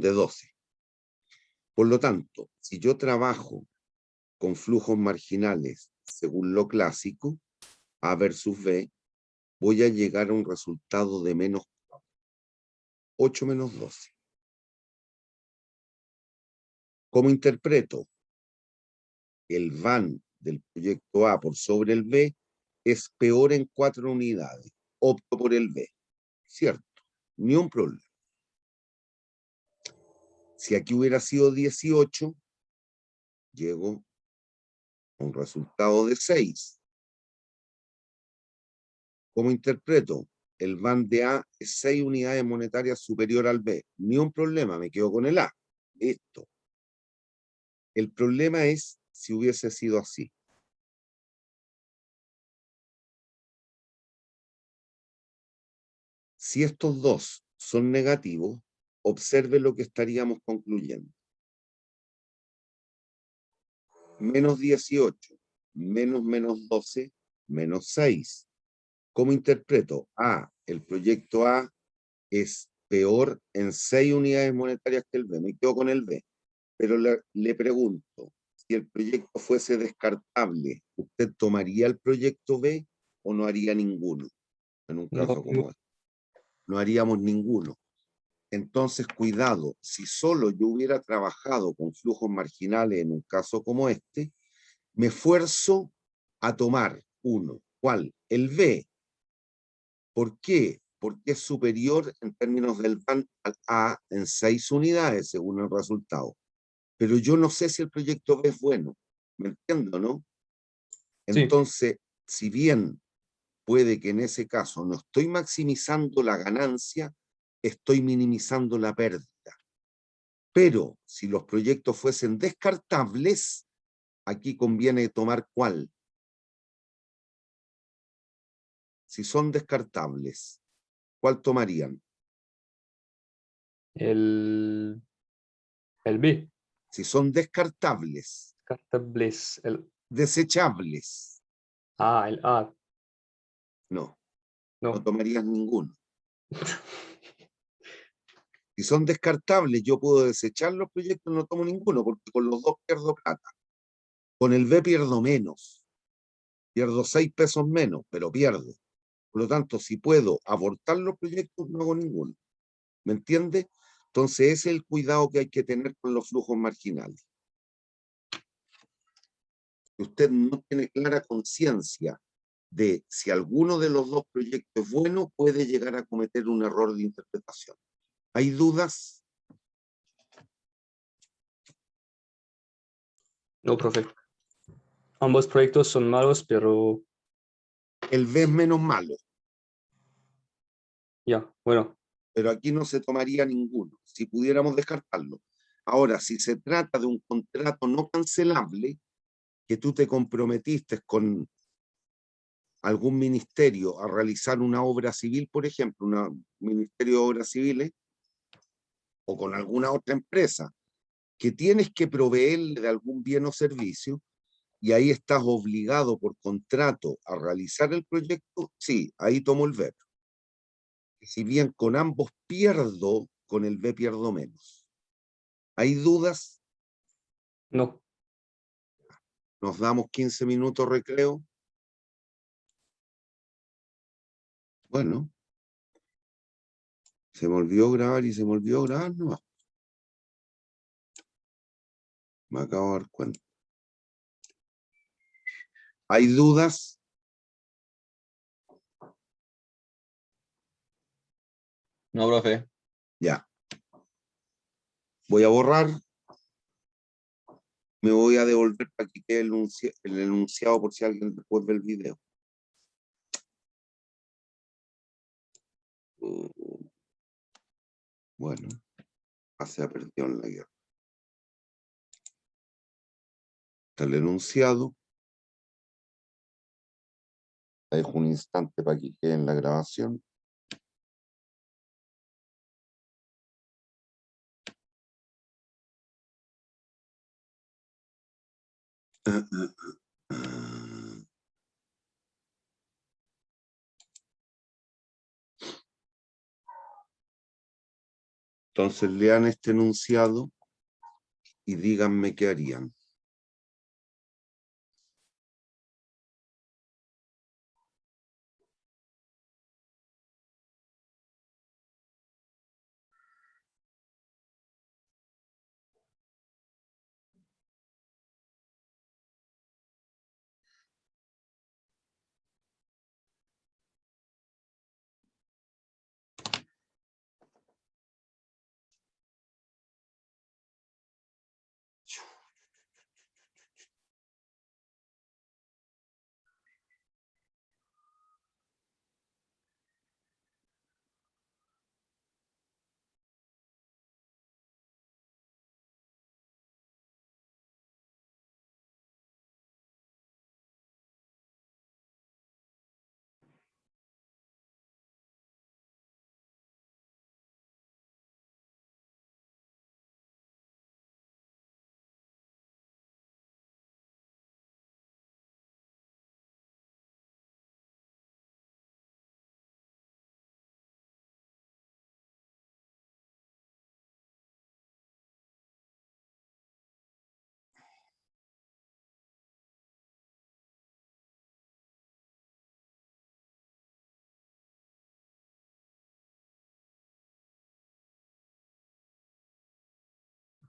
A: de 12. Por lo tanto, si yo trabajo con flujos marginales según lo clásico, A versus B, voy a llegar a un resultado de menos 8 menos 12. ¿Cómo interpreto? El van del proyecto A por sobre el B es peor en 4 unidades. Opto por el B. Cierto, ni un problema. Si aquí hubiera sido 18, llego a un resultado de 6. ¿Cómo interpreto? El van de A es 6 unidades monetarias superior al B. Ni un problema, me quedo con el A. Listo. El problema es si hubiese sido así. Si estos dos son negativos, observe lo que estaríamos concluyendo. Menos 18, menos 12, menos 6. ¿Cómo interpreto? El proyecto A es peor en 6 unidades monetarias que el B. Me quedo con el B. Pero le pregunto, si el proyecto fuese descartable, ¿usted tomaría el proyecto B o no haría ninguno? En un caso como este. No haríamos ninguno. Entonces, cuidado, si solo yo hubiera trabajado con flujos marginales en un caso como este, me esfuerzo a tomar uno. ¿Cuál? El B. ¿Por qué? Porque es superior en términos del van al A en 6 unidades, según el resultado. Pero yo no sé si el proyecto B es bueno. ¿Me entiendo, no?
G: Sí.
A: Entonces, si bien puede que en ese caso no estoy maximizando la ganancia, estoy minimizando la pérdida. Pero si los proyectos fuesen descartables, aquí conviene tomar ¿cuál? Si son descartables, ¿cuál tomarían?
G: El B.
A: Si son descartables,
G: Descartables.
A: desechables,
G: El A.
A: no
G: No.
A: tomarías ninguno. Si son descartables, yo puedo desechar los proyectos, no tomo ninguno, porque con los dos pierdo plata. Con el B pierdo menos. Pierdo 6 pesos menos, pero pierdo. Por lo tanto, si puedo abortar los proyectos, no hago ninguno. ¿Me entiende? Entonces, ese es el cuidado que hay que tener con los flujos marginales. Usted no tiene clara conciencia de si alguno de los dos proyectos es bueno, puede llegar a cometer un error de interpretación. ¿Hay dudas?
G: No, profe. Ambos proyectos son malos, pero
A: El B es menos malo,
G: ya, bueno.
A: pero aquí no se tomaría ninguno, si pudiéramos descartarlo. Ahora, si se trata de un contrato no cancelable, que tú te comprometiste con algún ministerio a realizar una obra civil, por ejemplo, un ministerio de obras civiles, o con alguna otra empresa, que tienes que proveerle de algún bien o servicio, y ahí estás obligado por contrato a realizar el proyecto, sí, ahí tomo el veto. Si bien con ambos pierdo, con el B pierdo menos. ¿Hay dudas?
G: No.
A: Nos damos 15 minutos recreo. Bueno, se me olvidó grabar y se me olvidó grabar, no. Me acabo de dar cuenta. ¿Hay dudas?
D: No, profe.
A: Ya. Voy a borrar. Me voy a devolver para que quede el enunciado por si alguien después ve el video. Bueno, se ha perdido en la guerra. Está el enunciado. Dejo un instante para que quede en la grabación. Entonces lean este enunciado y díganme qué harían.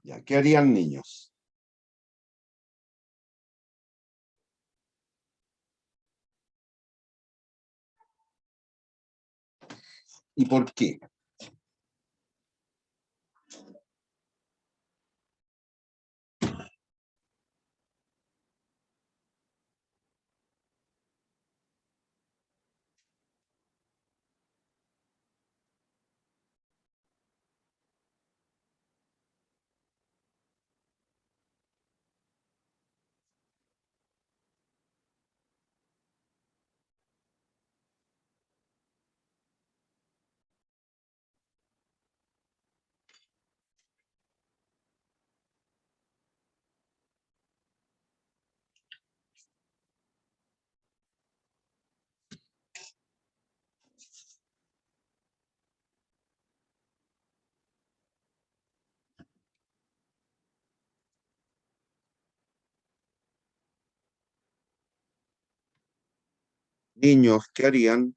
A: Ya, ¿qué harían niños? ¿Y por qué? Niños, ¿qué harían?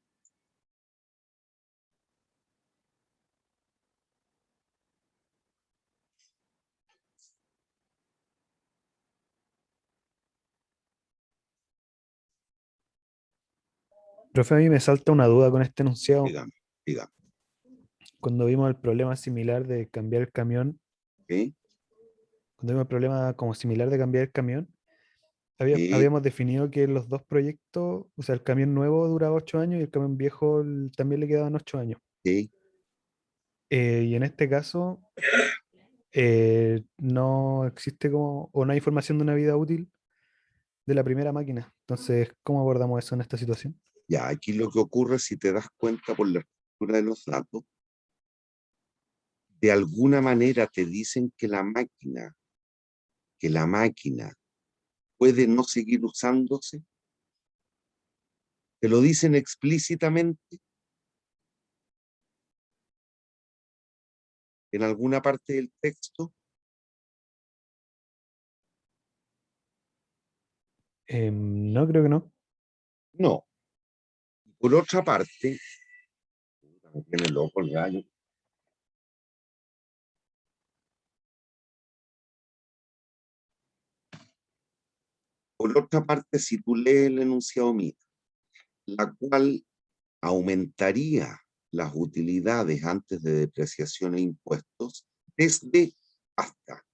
H: Profe, a mí me salta una duda con este enunciado.
A: Dígame, dígame.
H: Cuando vimos el problema similar de cambiar el camión,
A: ¿Sí?
H: cuando vimos el problema como similar de cambiar el camión,
A: Sí,
H: habíamos definido que los dos proyectos, o sea, el camión nuevo duraba 8 años y el camión viejo también le quedaban 8 años.
A: sí.
H: Y en este caso, no existe como, o no hay información de una vida útil, de la primera máquina. Entonces, ¿cómo abordamos eso en esta situación?
A: Ya, aquí lo que ocurre, si te das cuenta por la estructura de los datos, de alguna manera te dicen que la máquina puede no seguir usándose. Te lo dicen explícitamente en alguna parte del texto.
H: No, creo que no.
A: No. Por otra parte, me tiene loco el gallo. Por otra parte, si tú lees el enunciado MIT, la cual aumentaría las utilidades antes de depreciación e impuestos desde hasta.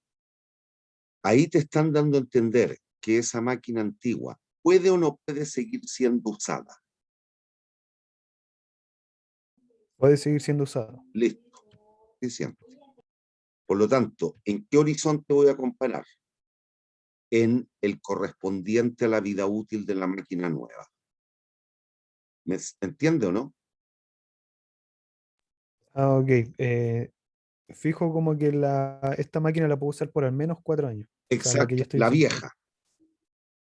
A: Ahí te están dando a entender que esa máquina antigua puede o no puede seguir siendo usada.
H: Puede seguir siendo usado.
A: Listo. Suficiente. Por lo tanto, ¿en qué horizonte voy a comparar? En el correspondiente a la vida útil de la máquina nueva. ¿Me entiende o no?
H: Ah, ok. Fijo como que esta máquina la puedo usar por al menos 4 años. O sea, la que yo
A: Exacto,
H: estoy
A: la
H: usando.
A: vieja.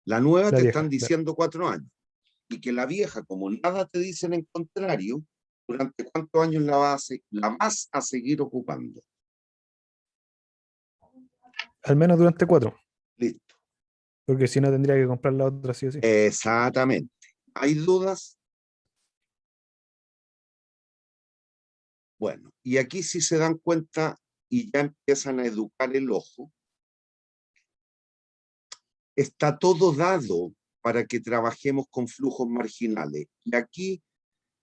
A: La nueva
H: La
A: te
H: vieja,
A: están diciendo 4 años. Y que la vieja, como nada te dicen en contrario, ¿durante cuántos años la vas a seguir ocupando?
H: Al menos durante 4.
A: Listo.
H: Porque si no tendría que comprar la otra sí o sí.
A: Exactamente. ¿Hay dudas? Bueno, y aquí si se dan cuenta y ya empiezan a educar el ojo, está todo dado para que trabajemos con flujos marginales. Y aquí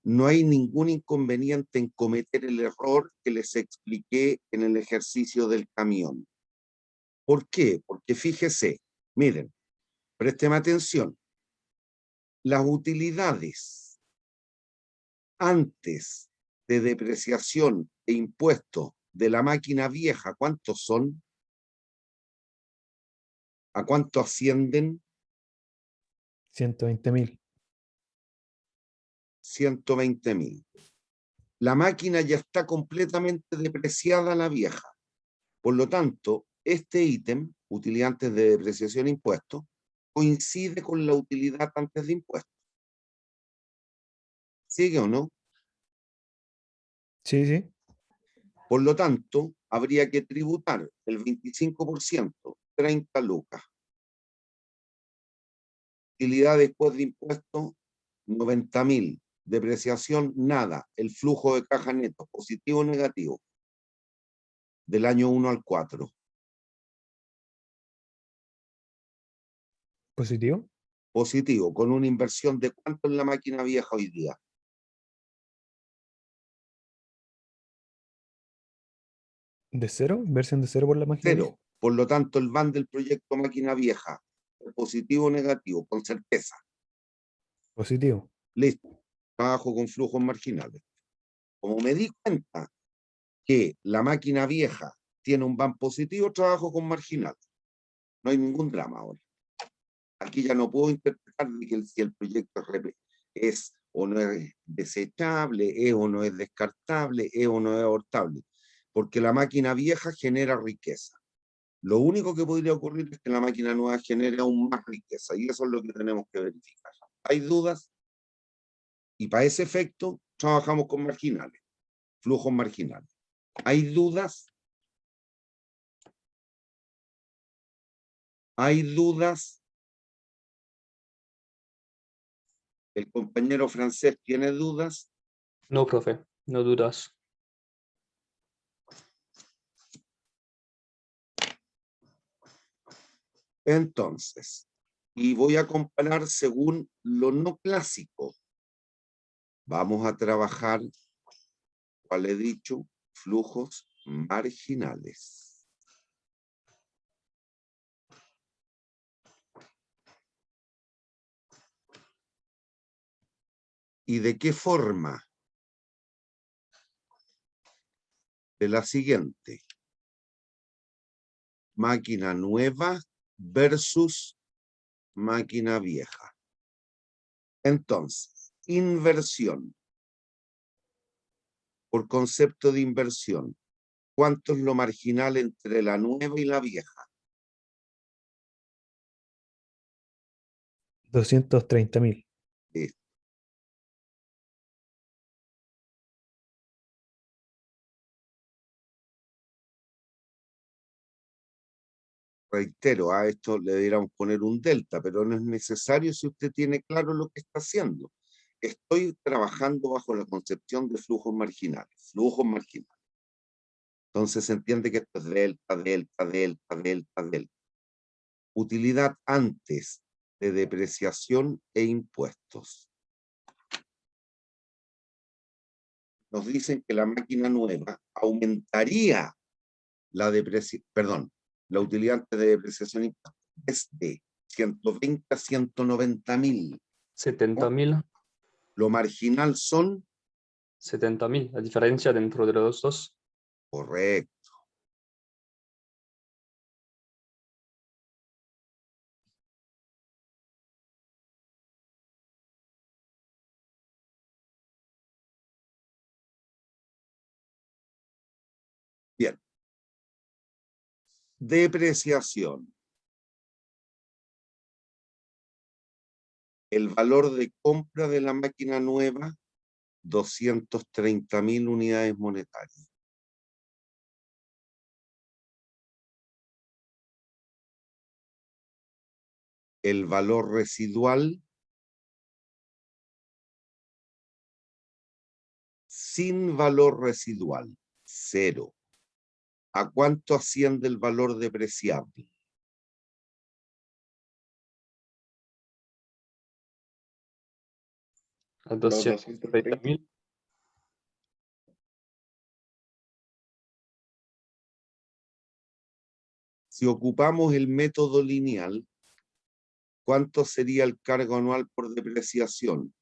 A: no hay ningún inconveniente en cometer el error que les expliqué en el ejercicio del camión. ¿Por qué? Porque fíjese, miren, présteme atención. Las utilidades antes de depreciación e impuestos de la máquina vieja, ¿cuántos son? ¿A cuánto ascienden?
H: 120.000.
A: 120.000. La máquina ya está completamente depreciada, la vieja. Por lo tanto, este ítem, utilidad antes de depreciación e impuestos, coincide con la utilidad antes de impuestos. ¿Sigue o no?
H: Sí, sí.
A: Por lo tanto, habría que tributar el 25%, 30 lucas. Utilidad después de impuestos, 90.000. Depreciación, nada. El flujo de caja neto, positivo o negativo, del año 1 al 4.
H: Positivo.
A: Positivo, con una inversión de cuánto en la máquina vieja hoy día.
H: ¿De cero? ¿Inversión de cero por la máquina vieja?
A: Cero. Por lo tanto, el van del proyecto máquina vieja, positivo o negativo, con certeza.
H: Positivo.
A: Listo. Trabajo con flujos marginales. Como me di cuenta que la máquina vieja tiene un van positivo, trabajo con marginal. No hay ningún drama ahora. Aquí ya no puedo interpretar de que si el proyecto es o no es desechable, es o no es descartable, es o no es abortable, porque la máquina vieja genera riqueza. Lo único que podría ocurrir es que la máquina nueva genere aún más riqueza, y eso es lo que tenemos que verificar. ¿Hay dudas? Y para ese efecto trabajamos con marginales, flujos marginales. ¿Hay dudas? ¿Hay dudas? ¿El compañero francés tiene dudas?
G: No, profe, no dudas.
A: Entonces, y voy a comparar según lo no clásico. Vamos a trabajar, cual he dicho, flujos marginales. ¿Y de qué forma? De la siguiente. Máquina nueva versus máquina vieja. Entonces, inversión. Por concepto de inversión, ¿cuánto es lo marginal entre la nueva y la vieja?
H: 230.000.
A: Listo. Reitero, a esto le deberíamos poner un delta, pero no es necesario si usted tiene claro lo que está haciendo. Estoy trabajando bajo la concepción de flujos marginales, flujos marginales. Entonces se entiende que esto es delta, delta, delta, delta, delta. Utilidad antes de depreciación e impuestos. Nos dicen que la máquina nueva aumentaría la la utilidad antes de depreciación e impuestos es de 120 a 190.000.
G: 70.000,
A: Lo marginal son
G: 70.000, la diferencia dentro de los dos.
A: correcto. Bien. Depreciación. El valor de compra de la máquina nueva, 230.000 unidades monetarias. El valor residual, sin valor residual, 0. ¿A cuánto asciende el valor depreciable?
G: A
C: Los
G: 230.000,
A: Si ocupamos el método lineal, ¿cuánto sería el cargo anual por depreciación?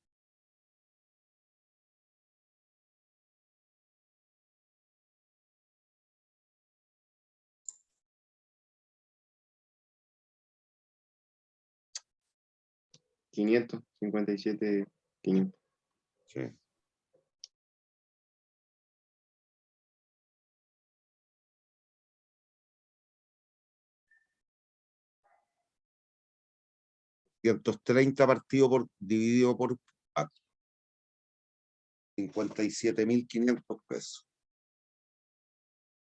C: $557.500.
A: Sí. Dividido por 4. 57.500 pesos.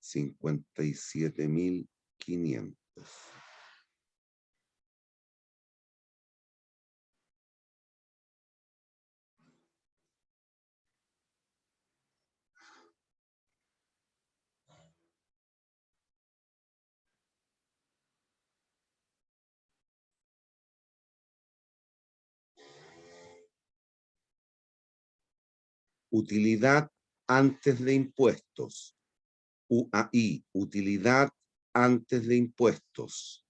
A: 57.500. Utilidad antes de impuestos. UAI, utilidad antes de impuestos.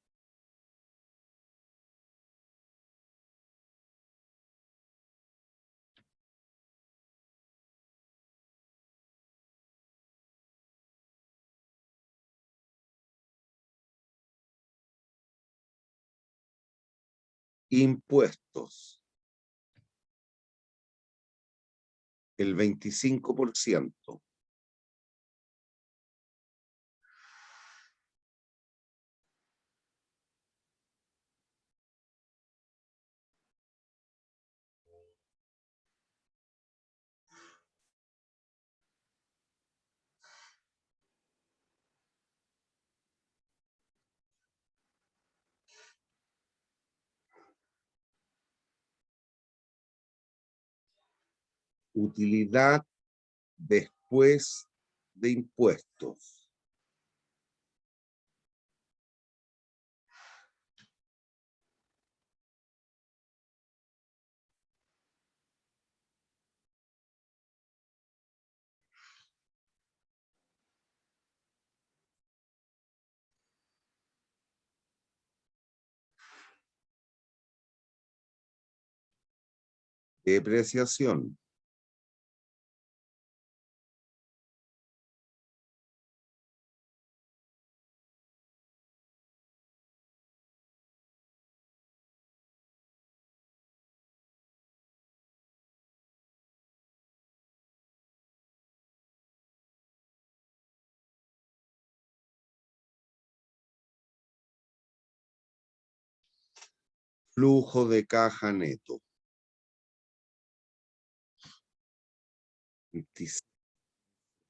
A: Impuestos. El 25%. Utilidad después de impuestos. Depreciación. Flujo de caja neto.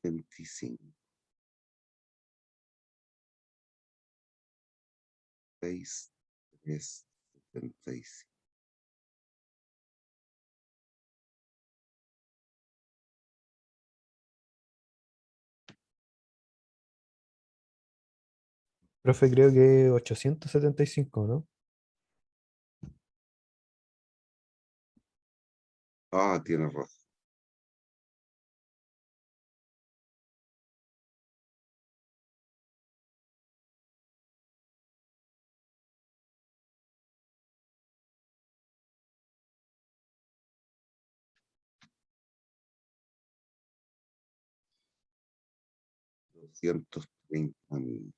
A: 25. 6, 3, 75.
H: Profe, creo que 875, ¿no?
A: Ah, tienes razón. $230.000.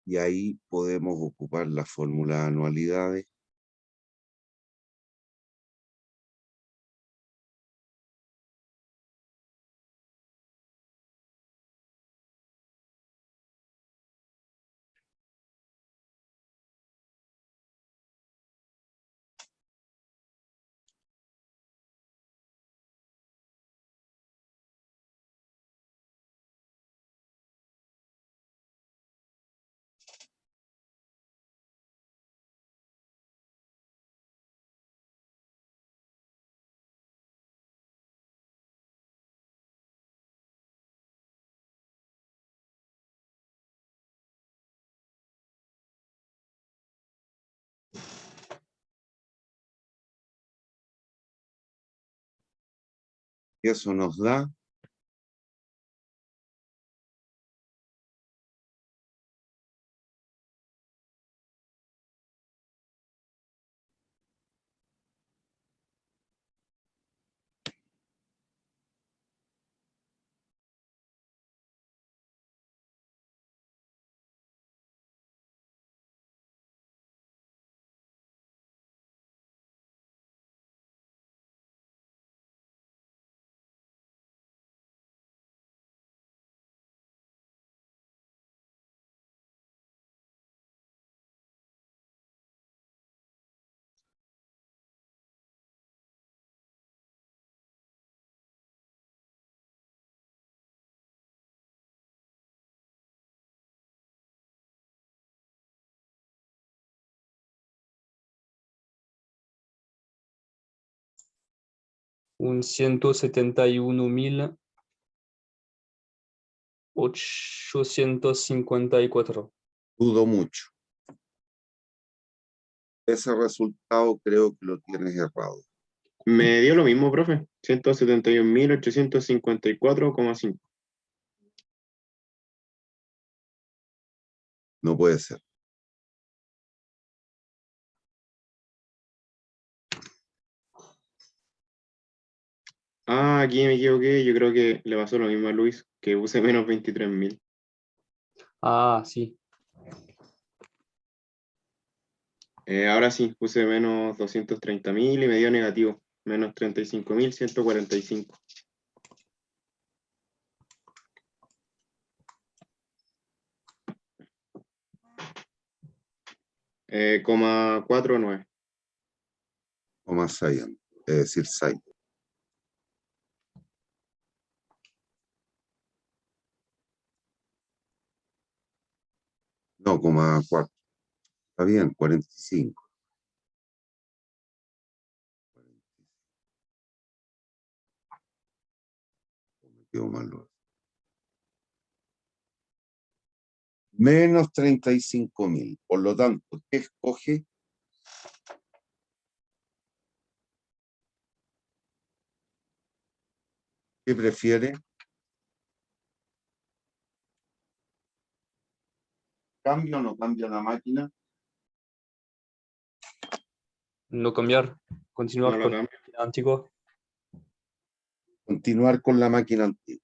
A: Y ahí podemos ocupar la fórmula de anualidades. Y eso nos da
G: un 171.854.
A: dudo mucho. Ese resultado creo que lo tienes errado.
C: Me dio lo mismo, profe. 171.854,5.
A: No puede ser.
C: Ah, aquí me equivoqué. Yo creo que le pasó lo mismo a Luis, que use menos 23.000.
G: Ah, sí.
C: Ahora sí, puse menos 230.000 y me dio negativo. Menos 35.145. Coma 49.
A: O más Saiyan, es decir, Sai. No, coma 4. Está bien, 45. Me quedo mal. Menos 35.000. Por lo tanto, ¿qué escoge? ¿Qué prefiere? ¿Cambio o no cambia la máquina?
G: No cambiar, continuar
C: No lo
G: con
C: cambio.
G: el antiguo.
A: Continuar con la máquina antigua.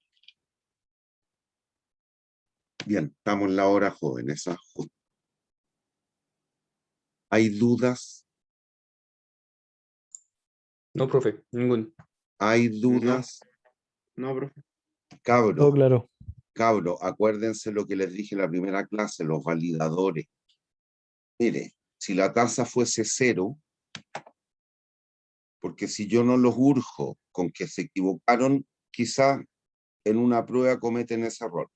A: Bien, estamos en la hora jóvenes. ¿Ah? Justo. ¿Hay dudas?
G: No, profe, ningún.
A: ¿Hay dudas?
C: No, profe.
H: Todo
A: Cabro,
H: claro.
A: cabro, acuérdense lo que les dije en la primera clase, los validadores. Mire, si la tasa fuese 0, porque si yo no los urjo con que se equivocaron, quizá en una prueba cometen ese error.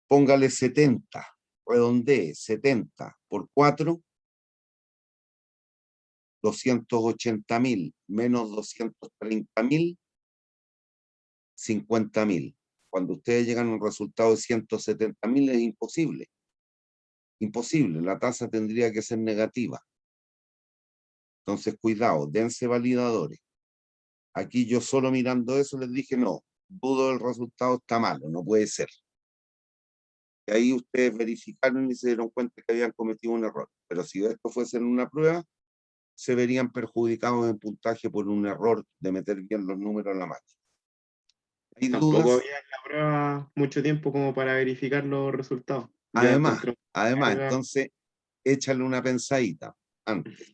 A: Póngale 70, redondee 70 por 4, 280.000 menos 230.000, 50.000. Cuando ustedes llegan a un resultado de 170.000 es imposible. Imposible, la tasa tendría que ser negativa. Entonces, cuidado, dense validadores. Aquí yo solo mirando eso les dije, no, dudo el resultado, está malo, no puede ser. Y ahí ustedes verificaron y se dieron cuenta que habían cometido un error. Pero si esto fuese en una prueba, se verían perjudicados en puntaje por un error de meter bien los números en la máquina. ¿Hay
C: Tampoco
A: dudas?
C: había en la prueba mucho tiempo como para verificar los resultados. Ya
A: Además,
C: encontré una carga.
A: entonces, échale una pensadita antes.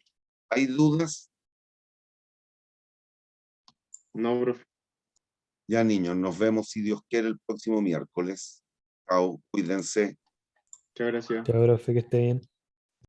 A: ¿Hay dudas?
C: No, profe.
A: Ya, niños, nos vemos si Dios quiere el próximo miércoles. Chao, cuídense.
C: Muchas gracias.
H: Chao, profe, que esté bien.